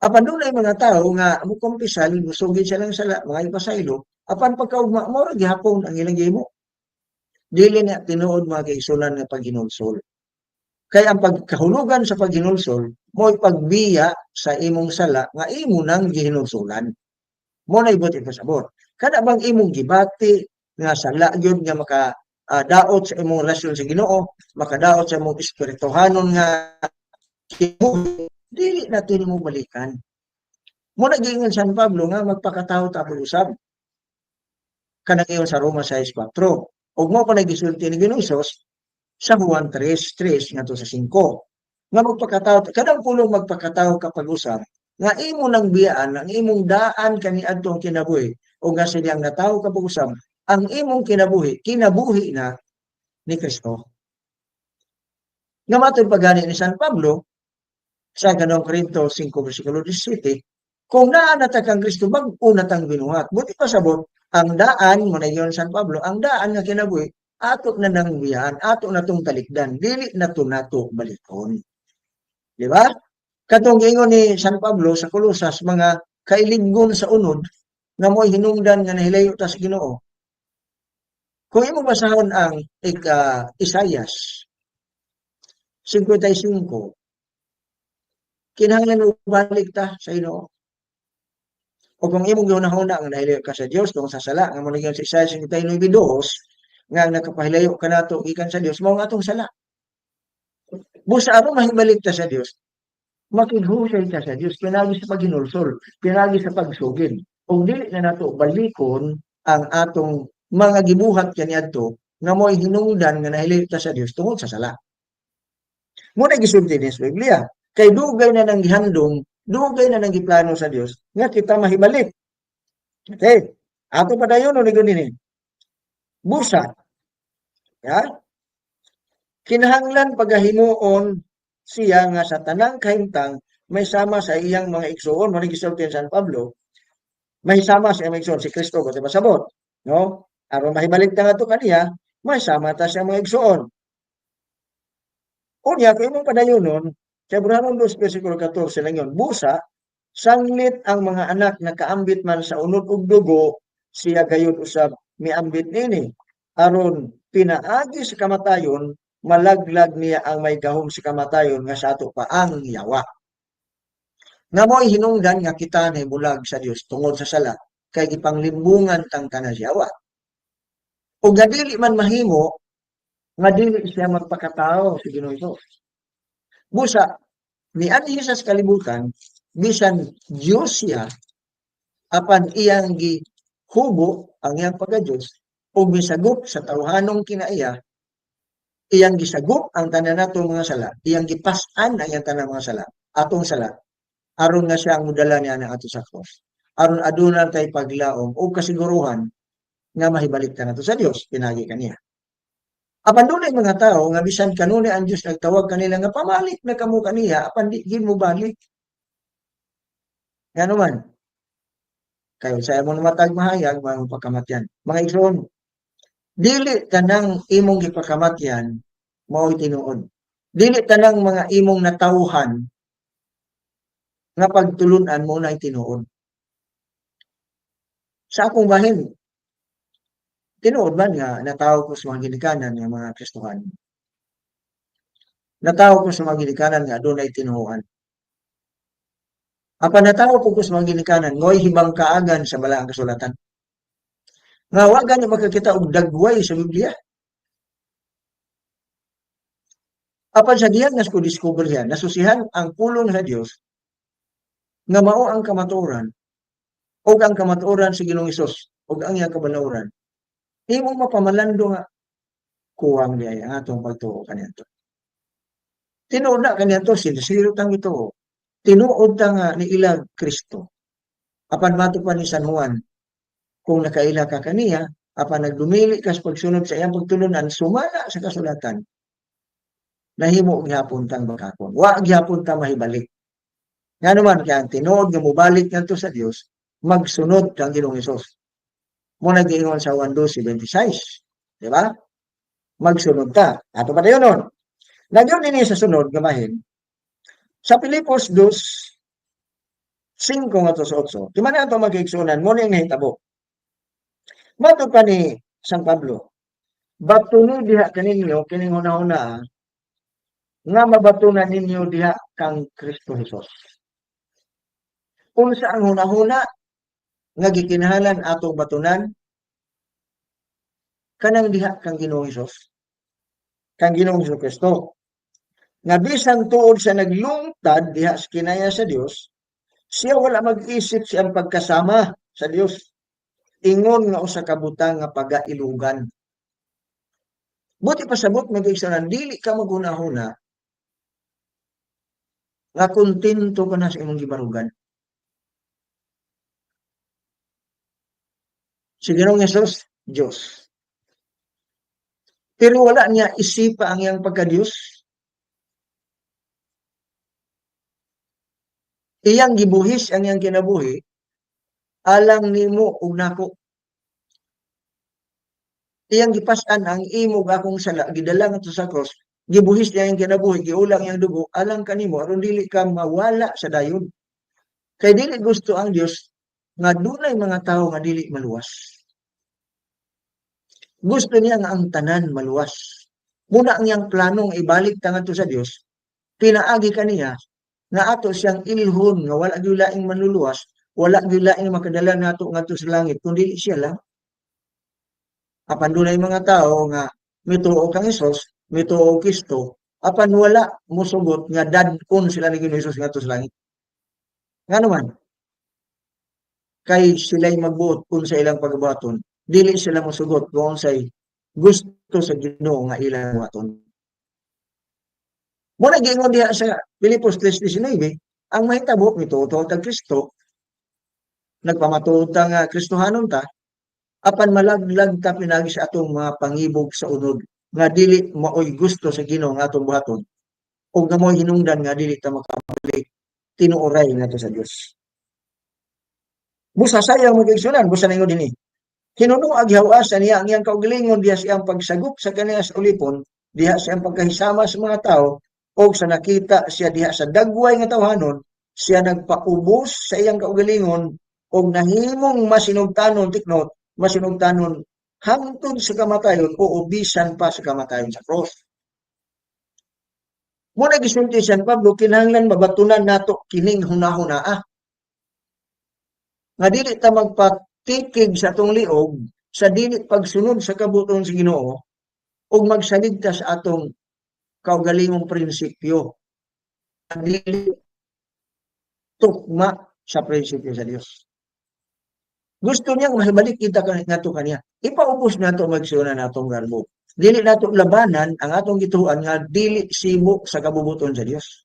Apan dunay mga tao nga mukumpisal, musugid silang sala, mga ipasaylo, apan pagkaugma mo gihapon ang ilang gihimo. Dili na tinuod mga kaigsunan nga paghinulsol. Kaya ang pagkahulugan sa paghinulsol, mo'y pagbiya sa imong sala nga imo nang gihinulsolan. Mo na ibot ipasabot. Kada bang imong gibati nga sala gyud nga daot sa imong relasyon sa Ginoo, makadaot sa imong espirituhanon nga dili na mo balikan. Mo na giingon San Pablo nga magpakatawo ta pag-usab. Kanang iyon sa Roma 6:4. Ug mo pa nagisulti ni Ginoong Hesus sa Juan 3:3 ngadto sa 5. Nga magpakatawo, kadang pulong magpakatawo ka pag-usab nga imo nang biyaan ang imong daan kaniadtong kinabuhi o nga silang natawo ka pag-usab ang imong kinabuhi na ni Kristo. Nga matod pagani ni San Pablo sa kanang Korinto 5 bersikulo 17, kung naa nata kang Kristo bag-o natang binuhat. Buti pasabot ang daan mo na yon San Pablo, ang daan nga kinabuhi ato na nang biyaan, ato na tong talikdan, dili na to nato balikon. Di ba? Katong ingon ni San Pablo sa Colosas, mga kailiggon sa unod nga mo'y hinungdan nga nahilayo ta sa Ginoo. Kung imo basahon ang Isaias 55, kinahanglan balik ta sa Ginoo. O kung imong gihunahuna nga nahilayo ka sa Dios tungod sa sala, nga mo nagyan sa Isaias 59:2 nga nakapahilayo ka nato gikan sa Dios, mao nga atong sala. Busa aron mahibalik ta sa Dios, makigusay ka sa Dios, pinagi sa paghinulsol, pinagi sa pagsugid. Kung dili na nato balikon ang atong mga gibuhat kaniadto nga mo'y hinungdan nga nahilayo ta sa Dios tungod sa sala. Muna gisulti ni sa Biblia, kay dugay na nang gihandom, dugay na nang giplano sa Dios nga kita mahibalik. Okay, ato pa dayon ni gani. Busa. Ya? Kinahanglan pagahimuon siya nga sa tanang kahimtang may sama sa iyang mga igsoon, mo gisulti ni San Pablo, may sama sa iyang igsoon si Kristo ko diba sabot, no? Aron mahibalik ta ngadto kaniya, may sama ta sa mga igsoon. Unya kung imong padayonon, sa Hebreos 2 bersikulo 14 lang yun, busa, sanglit ang mga anak na kaambit man sa unod ug dugo, siya gayud usab miambit nini. Aron pinaagi sa kamatayon, malaglag niya ang may gahom sa kamatayon nga sa ato pa ang yawa. Nga mo'y hinungdan nga kita na bulag sa Dios tungod sa sala, kay ipanglimbungan tang tanan yawa. O nga dili man mahimo, nga dili siya magpakatao sa Ginoo Hesus. Busa, niadto sa kalibutan, bisan Dios siya, apan iyang hubo ang iyang pagka-Diyos ug misagop sa tawhanong kinaiya, iyang gisagop ang tanan natong mga sala, iyang gipas-an ang iyang tanan mga sala, atong sala, aron nga siya ang mudala niya na ato sa cross. Aron aduna tay paglaom o kasiguruhan nga mahibalik ka nato sa Dios, pinagi kaniya. Apan dunay mga tao nga bisan kanunay ang Dios nagtawag kanila nga pamalit na kamo kaniya, apan di gid mo balik. Ngano man, kayo sa imong matag mahayag mga pagkamatyan. Mga igsoon, dili tanang imong gipakamatyan mao'y tinuod. Dili tanang mga imong natawhan nga pagtulunan mo na tinuod. Sa akong bahin, tinuod man nga natawag ko sa mga ginikanan nga mga Kristohan. Natawag ko sa mga ginikanan nga adunay tinuohan. Apan natawag ko sa mga ginikanan ngoy hibang kaagan sa balaang kasulatan. Nga wa gani makakita og dagway sa Biblia. Apan sa diyan nga ko discover yan, nasusihan ang pulong sa Dios nga mao ang kamatuoran o ang kamatuoran sa Ginoong Hesus o ang iyang kabalawran. Imong mapamalando nga kuwang diay ang atong pagtuo kaniadto. Tinuod na kaniadto sinisiro tang ito. Tinuod ta nga ni ilag Kristo. Apan mato pa ni San Juan, kung nakaila ka kaniya, apan nagdumili ka sa pagsunod sa iyang pagtulunan, sumala sa kasulatan, nahimo gyapon tang bakakon. Wa gyapon ta mahibalik. Nga naman kaya ang tinuod nga mobalik ngadto sa Dios, magsunod kang Ginoong Hesus. Mo nag-iingon sa Juan 12:26, di ba? Magsunod ta. Ato pa dayon nun. Nagyon din sa sunod gamahin. Sa Pilipos 2:5 nga to sa 8. Di man ato mag-igsunan mo ning nahitabo. Mato pa ni San Pablo. Batuno diha kaninyo kining hunahuna nga mabatunan ninyo diha kang Kristo Hesus. Unsa ang hunahuna nga gikinahanglan atong batunan kanang diha kang Ginoong Hesus, kang Ginoong Kristo. Nga bisan tuod sa naglungtad diha sa kinaya sa Dios, siya wala mag-isip siyang pagkasama sa Dios. Ingon nga usa ka butang nga pagailugan. Buti pasabot mag-igsunan, dili ka maghunahuna nga kontento ka na sa imong gibarugan. Si Ginoong Hesus, Diyos. Pero wala niya isipa ang iyang pagka-Diyos. Iyang gibuhis ang iyang kinabuhi, alang nimo ug nako. Iyang gipas-an ang imo akong sala, gidala ngadto sa cross, gibuhis niya ang kinabuhi, giulang iyang dugo, alang kanimo aron dili ka mawala sa dayon. Kay dili gusto ang Dios nga dunay mga tawo nga dili maluwas. Gusto niya nga ang tanan maluwas. Muna ang iyang planong ibalik ta ngadto sa Dios, pinaagi kaniya nga ato siyang ilhon nga wala gyud laing manluluwas, wala gyud laing makadala nato ngadto sa langit kundi siya lang. Apan dunay mga tao nga mituo kang Hesus, mituo Kristo, apan wala mosugot nga dadkon sila ni Ginoong Hesus ngadto sa langit. Ngano man? Kay sila'y magbuot kung sa ilang pagbuhaton, dili sila mosugot kung say gusto sa Ginoo nga ilang buhaton. Muna giingon diha sa Pilipos 3:19, ang mahitabo mituo tag Kristo, nagpamatuod ta nga Kristohanon ta, apan malaglag ta pinagi sa atong mga pangibog sa unod nga dili maoy gusto sa Ginoo nga atong buhaton ug nga mo'y hinungdan nga dili ta makabalik tinuoray nato sa Dios. Busa sayang mag-igsunan, busa na ingon dinhi. Hinuno agyawas niya ang iyang kaugalingon diha siyang pagsagop sa kaniya sa ulipon, diha siyang pagkahisama sa mga tao o sa nakita siya diha sa dagway nga tawhanon, siya nagpaubos sa iyang kaugalingon og nahimong masinugtanon tiknot, masinugtanon hangtod sa kamatayon o bisan pa sa kamatayon sa cross. Muna gisulti San Pablo, kinahanglan mabatunan nato kining hunahuna nga dili ta magpatikig sa atong liog sa dili pagsunod sa kabuton sa Ginoo ug magsalig ta sa atong kaugalingong prinsipyo. Dili tukma sa prinsipyo sa Dios. Gusto niya mahibalik kita nato kaniya. Ipaubos nato magsuna natong garbo. Dili nato labanan ang atong gituan nga dili sibuk sa kabubuton sa Dios.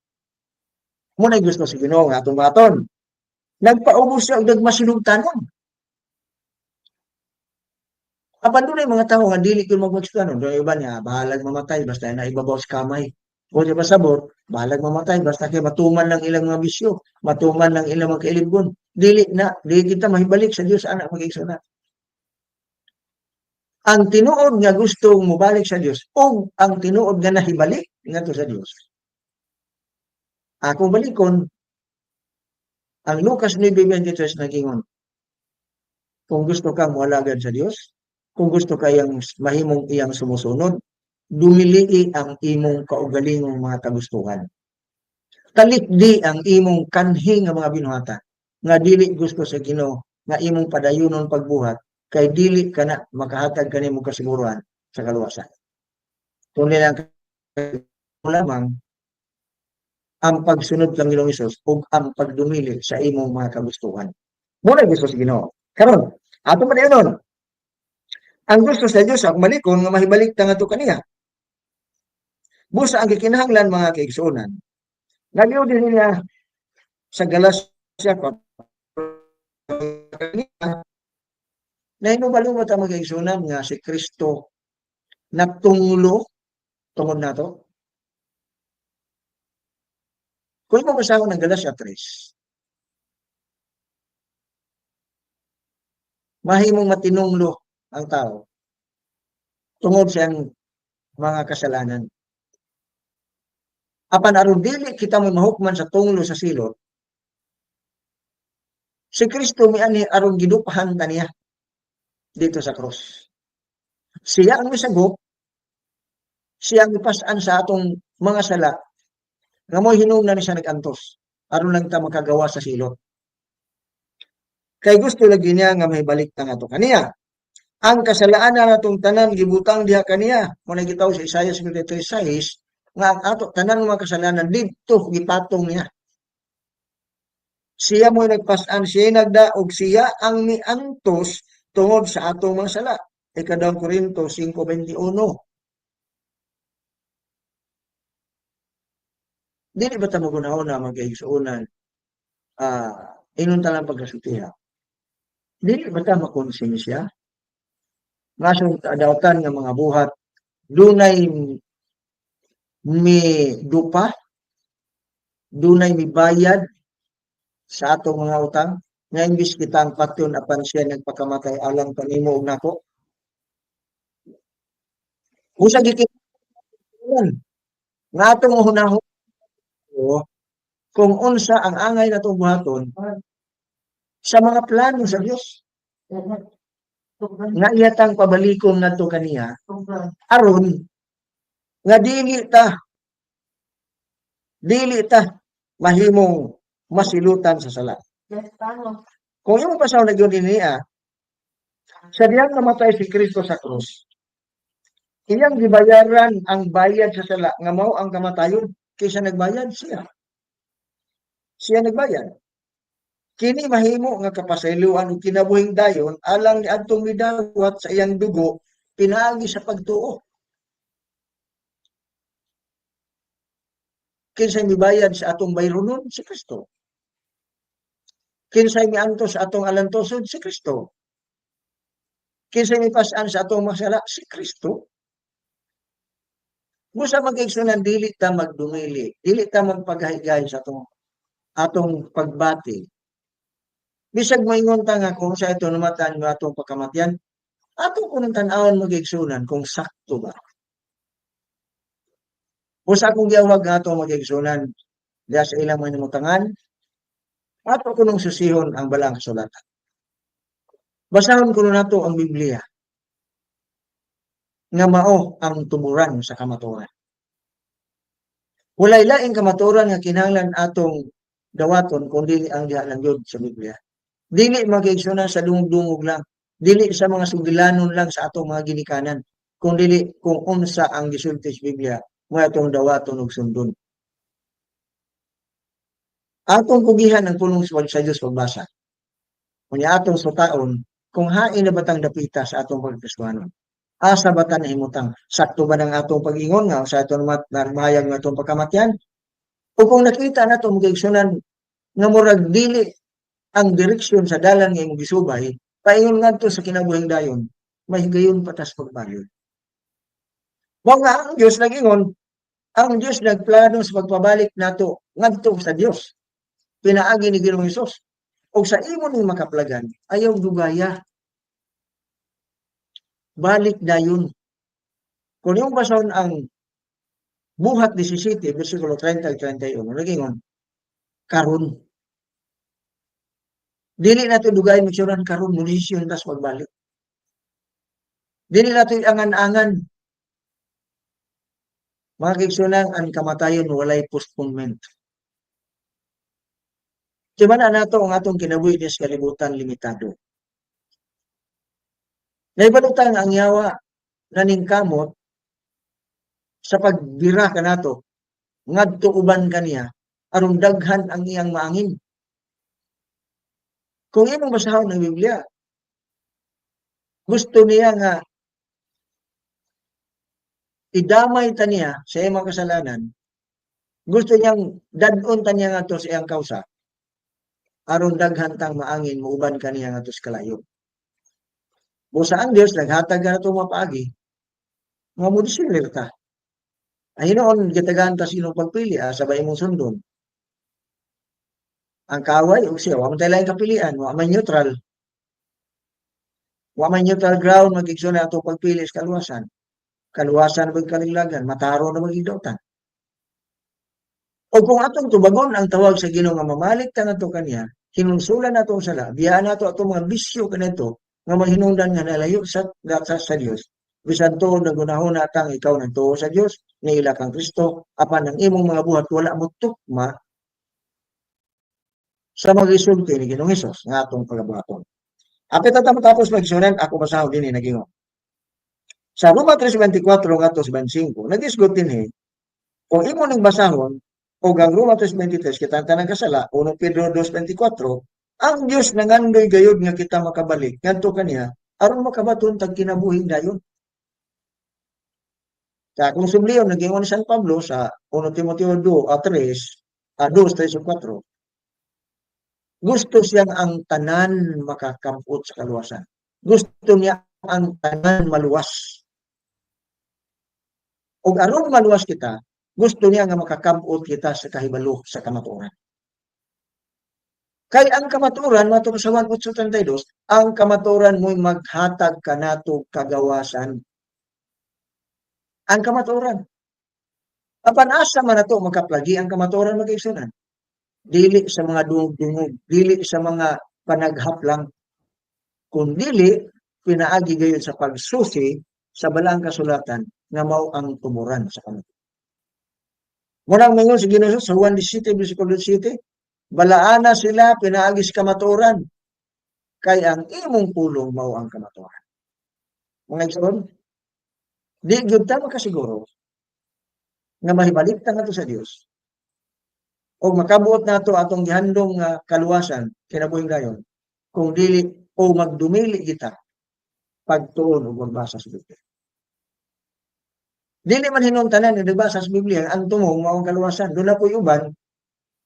Muna gusto si Ginoo nga atong baton. Nagpaubos siya og dagmasinugtanon. Apan dunay mga tao nga dili gyud magmagsugtanon, do iba niya bahalag mamatay basta na ibabaw sa kamay. O di ba sabor, bahalag mamatay basta kay matuman lang ilang mga bisyo, matuman lang ilang mga kailibgon. Dili kita mahibalik sa Dios anak magigsunan. Ang tinuod nga gusto mobalik sa Dios o ang tinuod nga nahibalik ngadto sa Dios. Akong balikon ang Lucas 9:23 nagingon. Kung gusto kang moalagad sa Dios, kung gusto kayang mahimong iyang sumusunod, dumilii ang imong kaugalingong mga kagustuhan. Talikdi ang imong kanhi nga mga binuhatan nga dili gusto sa Ginoo nga imong padayunon pagbuhat kay dili kana makahatag kanimo kasiguruhan sa kaluwasan. Kundi lang lamang ang pagsunod kang Ginoong Hesus ug ang pagdumili sa imong mga kagustuhan. Muna gusto sa Ginoo. Karon, ato padayonon. Ang gusto sa Dios ang malikon nga mahibalik ta ngadto kaniya. Busa ang gikinahanglan mga kaigsuonan. Nagyo din niya sa Galacia 4 na hinubalungot ang mga kaigsuonan nga si Kristo nagtunglo tungod nato. Kung mo basahon ng Galacia 3, mahimong matinunglo ang tao tungod sa mga kasalanan. Apan aron dili kita mo mahukman sa tunglo sa silot, si Kristo miani aron gidupahan kaniya dito sa cross. Siya ang misagop, siya ang ipasan sa atong mga sala nga mo hinungdan siya nagantos aron lang ta makagawa sa silot. Kay gusto lagi niya nga mahibalik ta nga to kaniya. Ang kasalaanan natong tanan gibutang diha kaniya. Mo nagitaw sa Isaiah 53:6 nga ang ato tanan mga kasalanan didto gipatong niya. Siya mo nagpasan, siya nagdaog, siya ang miantos tungod sa atong mga sala. Ikadawang Korinto 5:21. Dili ba ta magunahon na mag-igsuonan inunta lang pagkasutiha? Dili ba ta makonsensya? Ngasong adawtan nga mga buhat dunay mi dupa, dunay mi bayad sa atong mga utang, nga imbis kita ang patyon apan siya nagpakamatay alang panimo ug nako. Usa gikinahanglan nga atong hunahon kung unsa ang angay natong buhaton sa mga plano sa Dios. Nga iyatang pabalikon nato kaniya aron nga dili ta mahimong masilutan sa sala. Kung imong pasaw na gyud niya sa diyang namatay si Kristo sa krus, iyang gibayaran ang bayad sa sala nga mao ang kamatayon kaysa nagbayad siya. Siya nagbayad. Kini mahimo nga kapasayloan ug kinabuhing dayon alang ni adtong midawat sa iyang dugo pinaagi sa pagtuo. Kinsay mibayad sa atong bayronon? Si Kristo. Kinsay miantos sa atong alantosod? Si Kristo. Kinsay mipasan sa atong masala? Si Kristo. Busa mag-igsunan dili ta magdumili, dili ta magpagahigay sa atong pagbati. Bisag moingon ta nga kung sa ito namatan nga atong pagkamatyan, atong kunang tan-awon mag-igsunan kung sakto ba. Busa akong giawag nga atong mag-igsunan diya sa ilang manimutangan, ato kunong susihon ang balang kasulatan. Basahon kuno nato ang Biblia nga mao ang tuburan sa kamatuoran. Walay laing kamatuoran nga kinahanglan atong dawaton kundi ang diha lang yun sa Biblia. Dili mag-igsunan sa dungog-dungog lang. Dili sa mga sugilanon lang sa atong mga ginikanan. Kung dili kung unsa ang gisulti sa Biblia, mo atong dawaton ug sundon. Atong kugihan ang pulong sa Diyos pagbasa. Unya atong sutaon kung hain na batang dapita sa atong pagkrisyanon. Asa ba ta nahimutang sakto ba ng atong pag-ingon nga sa atong mayag nga atong pagkamatyan? O kung nakita nato mga igsunan nga murag dili ang direksyon sa dalan nga imong gisubay, paingon ngadto sa kinabuhing dayon, may higayon patas pagbayod. Mao nga ang Dios nag-ingon, ang Dios nagplano sa pagpabalik nato ngadto sa Dios. Pinaagi ni Ginoong Hesus. O sa imo ning makaplagan, ayaw dugaya. Balik dayon. Kung yung basahon ang Buhat 17, versikulo 30 at 31, nag-ingon, karon. Dili nato dugay misyonan karon munisyon tas magbalik. Dili nato angan-angan. Mga kigsunan, ang kamatayon walay postponement. Timan nato ang atong kinabuhi sa kalibutan limitado. Naibalutan ang yawa naning kamot sa pagbira kanato ngadto uban kaniya aron daghan ang iyang maangin. Kung imong basahon ng Biblia, gusto niya nga idamay ta niya sa iyang kasalanan. Gusto niyang dadon ta niya ngadto sa iyang kausa aron daghan tang maangin muuban kaniya ngadto sa kalayo. Busa ang Dios naghatag nato mapaagi nga mo disilir ta. Ay noon, gitagaan ta sinong pagpili, sabay mong sundon. Ang kaway, o siya, wala tayo lang kapilian, wala may neutral. Wala may neutral ground, mag-iksyon na ito pagpili sa kaluwasan. Kaluwasan na magkalinglagan, mataro na mag-idautan. O kung atong tubagon ang tawag sa Ginoo nga mamalik ta nato kaniya, hinungsulan nato sala, biyaan nato atong mga bisyo kanito nga maghinungdan nga nalayo sa Dios. Bisan to nagunahon natang ikaw nagtuo sa Dios, niila kang Kristo, apan ang imong mga buhat wala mo tukma sa mga isulti ni Ginoong Hesus nga atong pagabuhaton. Apit ta matapos magsunan, ako basahon din nagingon. Sa Roma 3:24 ngadto sa 25, nagisgot dinhi kung imo ning basahon o ang Roma 3:23 kita tanang kasala 1 Pedro 2:24, ang Dios nangandoy gayud nga kita makabalik ngadto kaniya aron makabaton tag kinabuhing dayon. Kaya kung subliyon, nag-ingon ni San Pablo sa 1 Timoteo 2:3, 2:3-4, gusto siyang ang tanan makakampot sa kaluwasan. Gusto niya ang tanan maluwas. O aron maluwas kita, gusto niya nga makakampot kita sa kahibalo sa kamatuoran. Kay ang kamatuoran, matong sa 1:32, ang kamatuoran mo'y maghatag kanato kagawasan. Ang kamatuoran. Apan asa man nato makaplagi ang kamatuoran mag-igsunan. Dili sa mga dungog-dungog, dili sa mga panaghaplang, kung dili pinaagi gayon sa pagsusi sa balang kasulatan nga mao ang tumuran sa kamatuoran. Murang mingon sa Ginoo sa Juan 17:17, balaana sila pinaagi sa kamatuoran, kay ang imong pulong mao ang kamatuoran. Mga igsoon, di gyud ta makasiguro nga mahibalik ta nato sa Dios o makabuot nato atong gihandong nga kaluwasan kinabuhing dayon kung dili o magdumili kita pagtuon ug magbasa sa Biblia. Dili man hinungtanan nga nagbasa sa Biblia ang tumong mao ang kaluwasan. Doon na po'y uban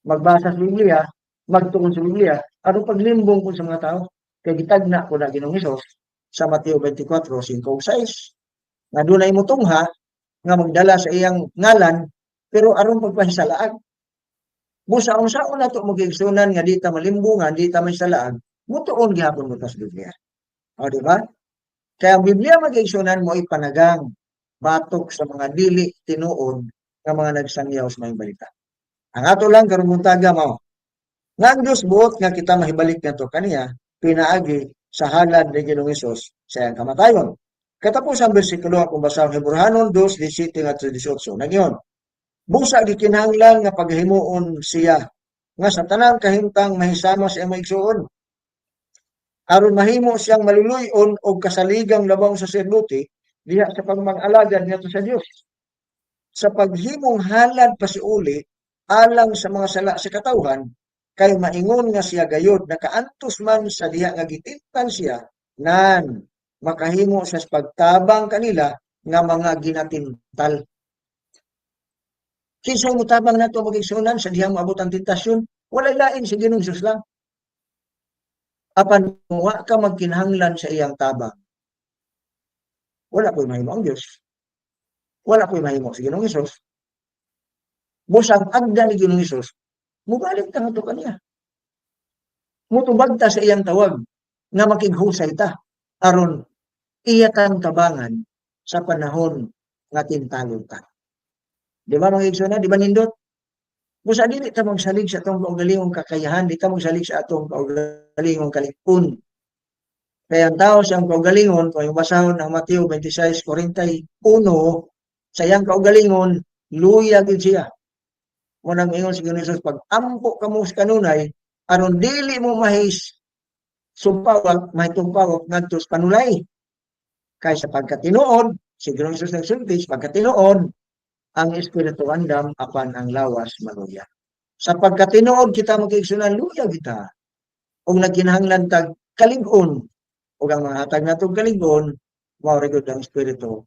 magbasa sa Biblia, magtuon sa Biblia aron paglimbong ko sa mga tao kay gitagna ko na Ginoong Hesus sa Mateo 24:5-6 nga dunay motungha nga magdala sa iyang ngalan pero aron pagpahisalaag. Busa unsaon nato magigsunan nga di ta malimbungan, di ta mahisalaag, mutuon gihapon mo ta sa Biblia. O di ba? Kaya ang Biblia magigsunan mo ipanagang batok sa mga dili tinuod nga mga nagsangyaw sa mga balita. Ang ato lang karon buntaga mao. Nga ang Dios buot nga kita mahibalik nato kaniya pinaagi sa halad ni Ginoong Hesus sa iyang kamatayon. Katapos ang bersikulo akong basahon Hebrehanon 2:17-18. Nagyon, busa gikinahanglan nga paghimuon siya nga sa tanang kahimtang mahisama sa iyang maigsuon. Aron mahimo siyang maluluyon og kasaligang labang saserdote diha sa pagmang-alagad ngadto sa Dios. Sa paghimong halad pasiuli alang sa mga sala sa katawhan kay maingon nga siya gayod nakaantos man sa diha nga gitintan siya nan makahimo sa pagtabang kanila nga mga ginatintal. Kinsa mo tabang nato magigsunan sa diha moabot ang tentasyon? Wala lain si Ginoong Hesus lang. Apan wa ka magkinahanglan sa iyang tabang. Wala ko'y mahimo ang Dios. Wala ko'y mahimo si Ginoong Hesus. Busang agda ni Ginoong Hesus, mubalik ta ngadto kaniya. Mutubag ta sa iyang tawag nga makighusay ta aron iya kang tabangan sa panahon nga tintalon ta. Di ba mga igsoon, di ba nindot? Busa dili ta magsalig sa atong kaugalingong kakayahan, di ta magsalig sa atong kaugalingong kalikpon. Kaya ang tao siyang kaugalingon, kung yung basahon ng Mateo 26:41, sa iyang kaugalingon, luya gid siya. Munang ingon si Ginoong Hesus, pag ampo kamo sa kanunay, aron dili mo mahis sumpawag, mahitumpawag ngadto sa panulay. Kay sa pagkatinuod, si Ginoong Hesus nagsulti, pagkatinuod, ang espiritu andam apan ang lawas maluya. Sa pagkatinuod kita magigsunan luya kita. Og nagkinahanglan tag kalig-on ug ang mga hatag natong kalig-on mao ray ang espiritu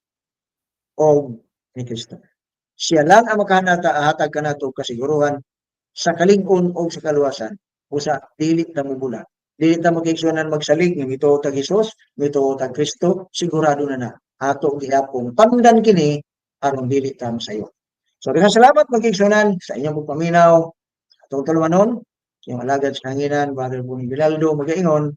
og ni Kristo. Siya lang ang makahatag kanato kasiguruhan sa kalig-on o sa kaluwasan. Usa dili ta mubula. Dili ta magigsunan magsalig nga mituo tag Hesus, mituo tag Kristo, sigurado na ato gihapon pandan kini aron dili ta masayo. So daghang salamat magigsunan sa inyong pagpaminaw. Atong tulumanon, yung alagad sa hanginan, Brother Buning Binaldo, magaingon,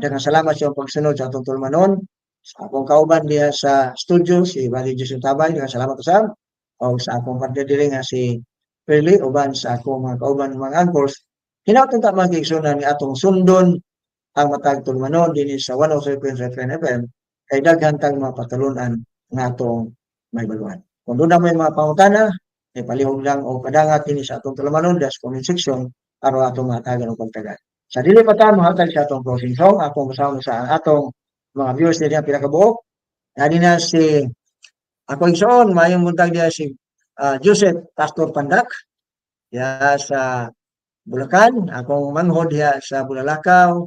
daghang salamat sa iyong pagsunod sa atong tulumanon. Sa akong kauban diya sa studio, si Brother Jason Tabay, daghang salamat usab. O sa akong partner diri nga si Perly, uban sa akong mga kauban mga anchors, hinautong ta magigsunan ni atong sundon ang matag tulumanon dinhi sa 103.7 FM kay daghan tang mga patulunan nga atong may baluhan. Kung doon na may mga pangutana, ay palihog lang o kadangat din sa atong tulumanon das comment section aron atong matagan o pagtagan. Sa dili pa ta mahatag sa atong closing song, akong kasama sa atong mga viewers din ang pinakabuok. Yan na si ako igsoon, mayong buntag niya si Joseph Pastor Pandak ya sa Bulacan, akong manghod diya sa Bulalakaw,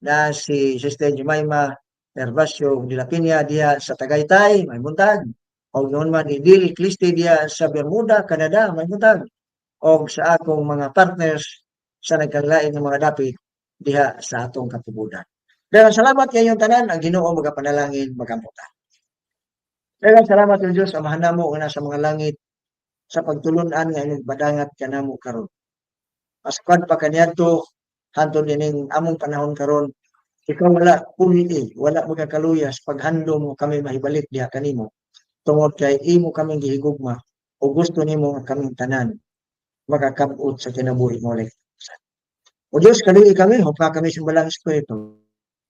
na si Sister Jemima Herbacio de la Piña diya sa Tagaytay, may buntag. O noon man Idil Cliste diya sa Bermuda, Canada, may buntag. O sa akong mga partners sa nagkalain ng mga dapit diha sa atong katubudan. Dahil salamat kayong tanan, ang Ginoo magapanalangin magamputan. Dahil salamat sa Diyos, amahan namo una sa mga langit sa pagtulunan nga inyong badangat kanamo karon. Paskuan pa kaniadto hantod dining among panahon karon, ikaw wala puli, wala magkakaluyas paghandom mo kami mahibalik diha kanimo. Tungod kay imo kaming gihigugma o gusto nimo nga kaming tanan makakabot sa kinabuhi mo ulit. O Diyos, kaluhi kami, hupka kami sa balang espiritu.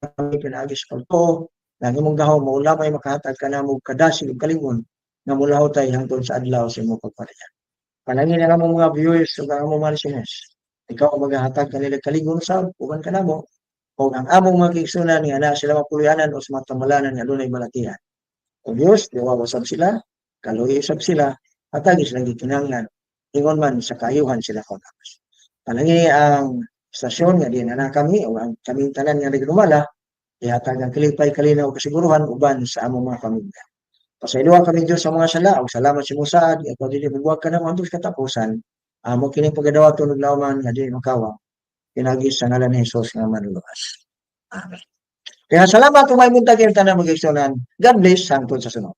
Kami pinaagi sa pagtuo, nang imong gahaw, maulamay makahatag ka na mo kadasig ug kalingon na mulaho tayo hangtod sa adlaw sa imong pagpadayan. Panangin ang among mga viewers ug ang among mga listeners. Ikaw ang maghahatag kanila kalingon sa uban ka namo o ang among mga kiigsunan nga na sila mapuluyanan o sa matamalanan nga dunay balatihan. O Diyos, diwawasab sila, kaluhi-usab sila, hatagi silang gikinanglan, ingon man sa kaayuhan sila kontakas. Panangi ang stasyon nga diyan na kami, o ang kaming tanan nga nagdumala, ihatag ang kilipay, kalinaw, kasiguruhan, uban sa among mga pamilya. Pasaylohan kami Diyos sa mga sala, o salamat si Musaad, ikaw din magwag ka na ang katapusan, mo kining pagadawaton ng lauman nga di makawa, pinagis sa ngalan ni Jesus nga manluwas. Amen. Kaya salamat kung may muntag yung tanang mag-igsunan. God bless, hangtod sa sunod.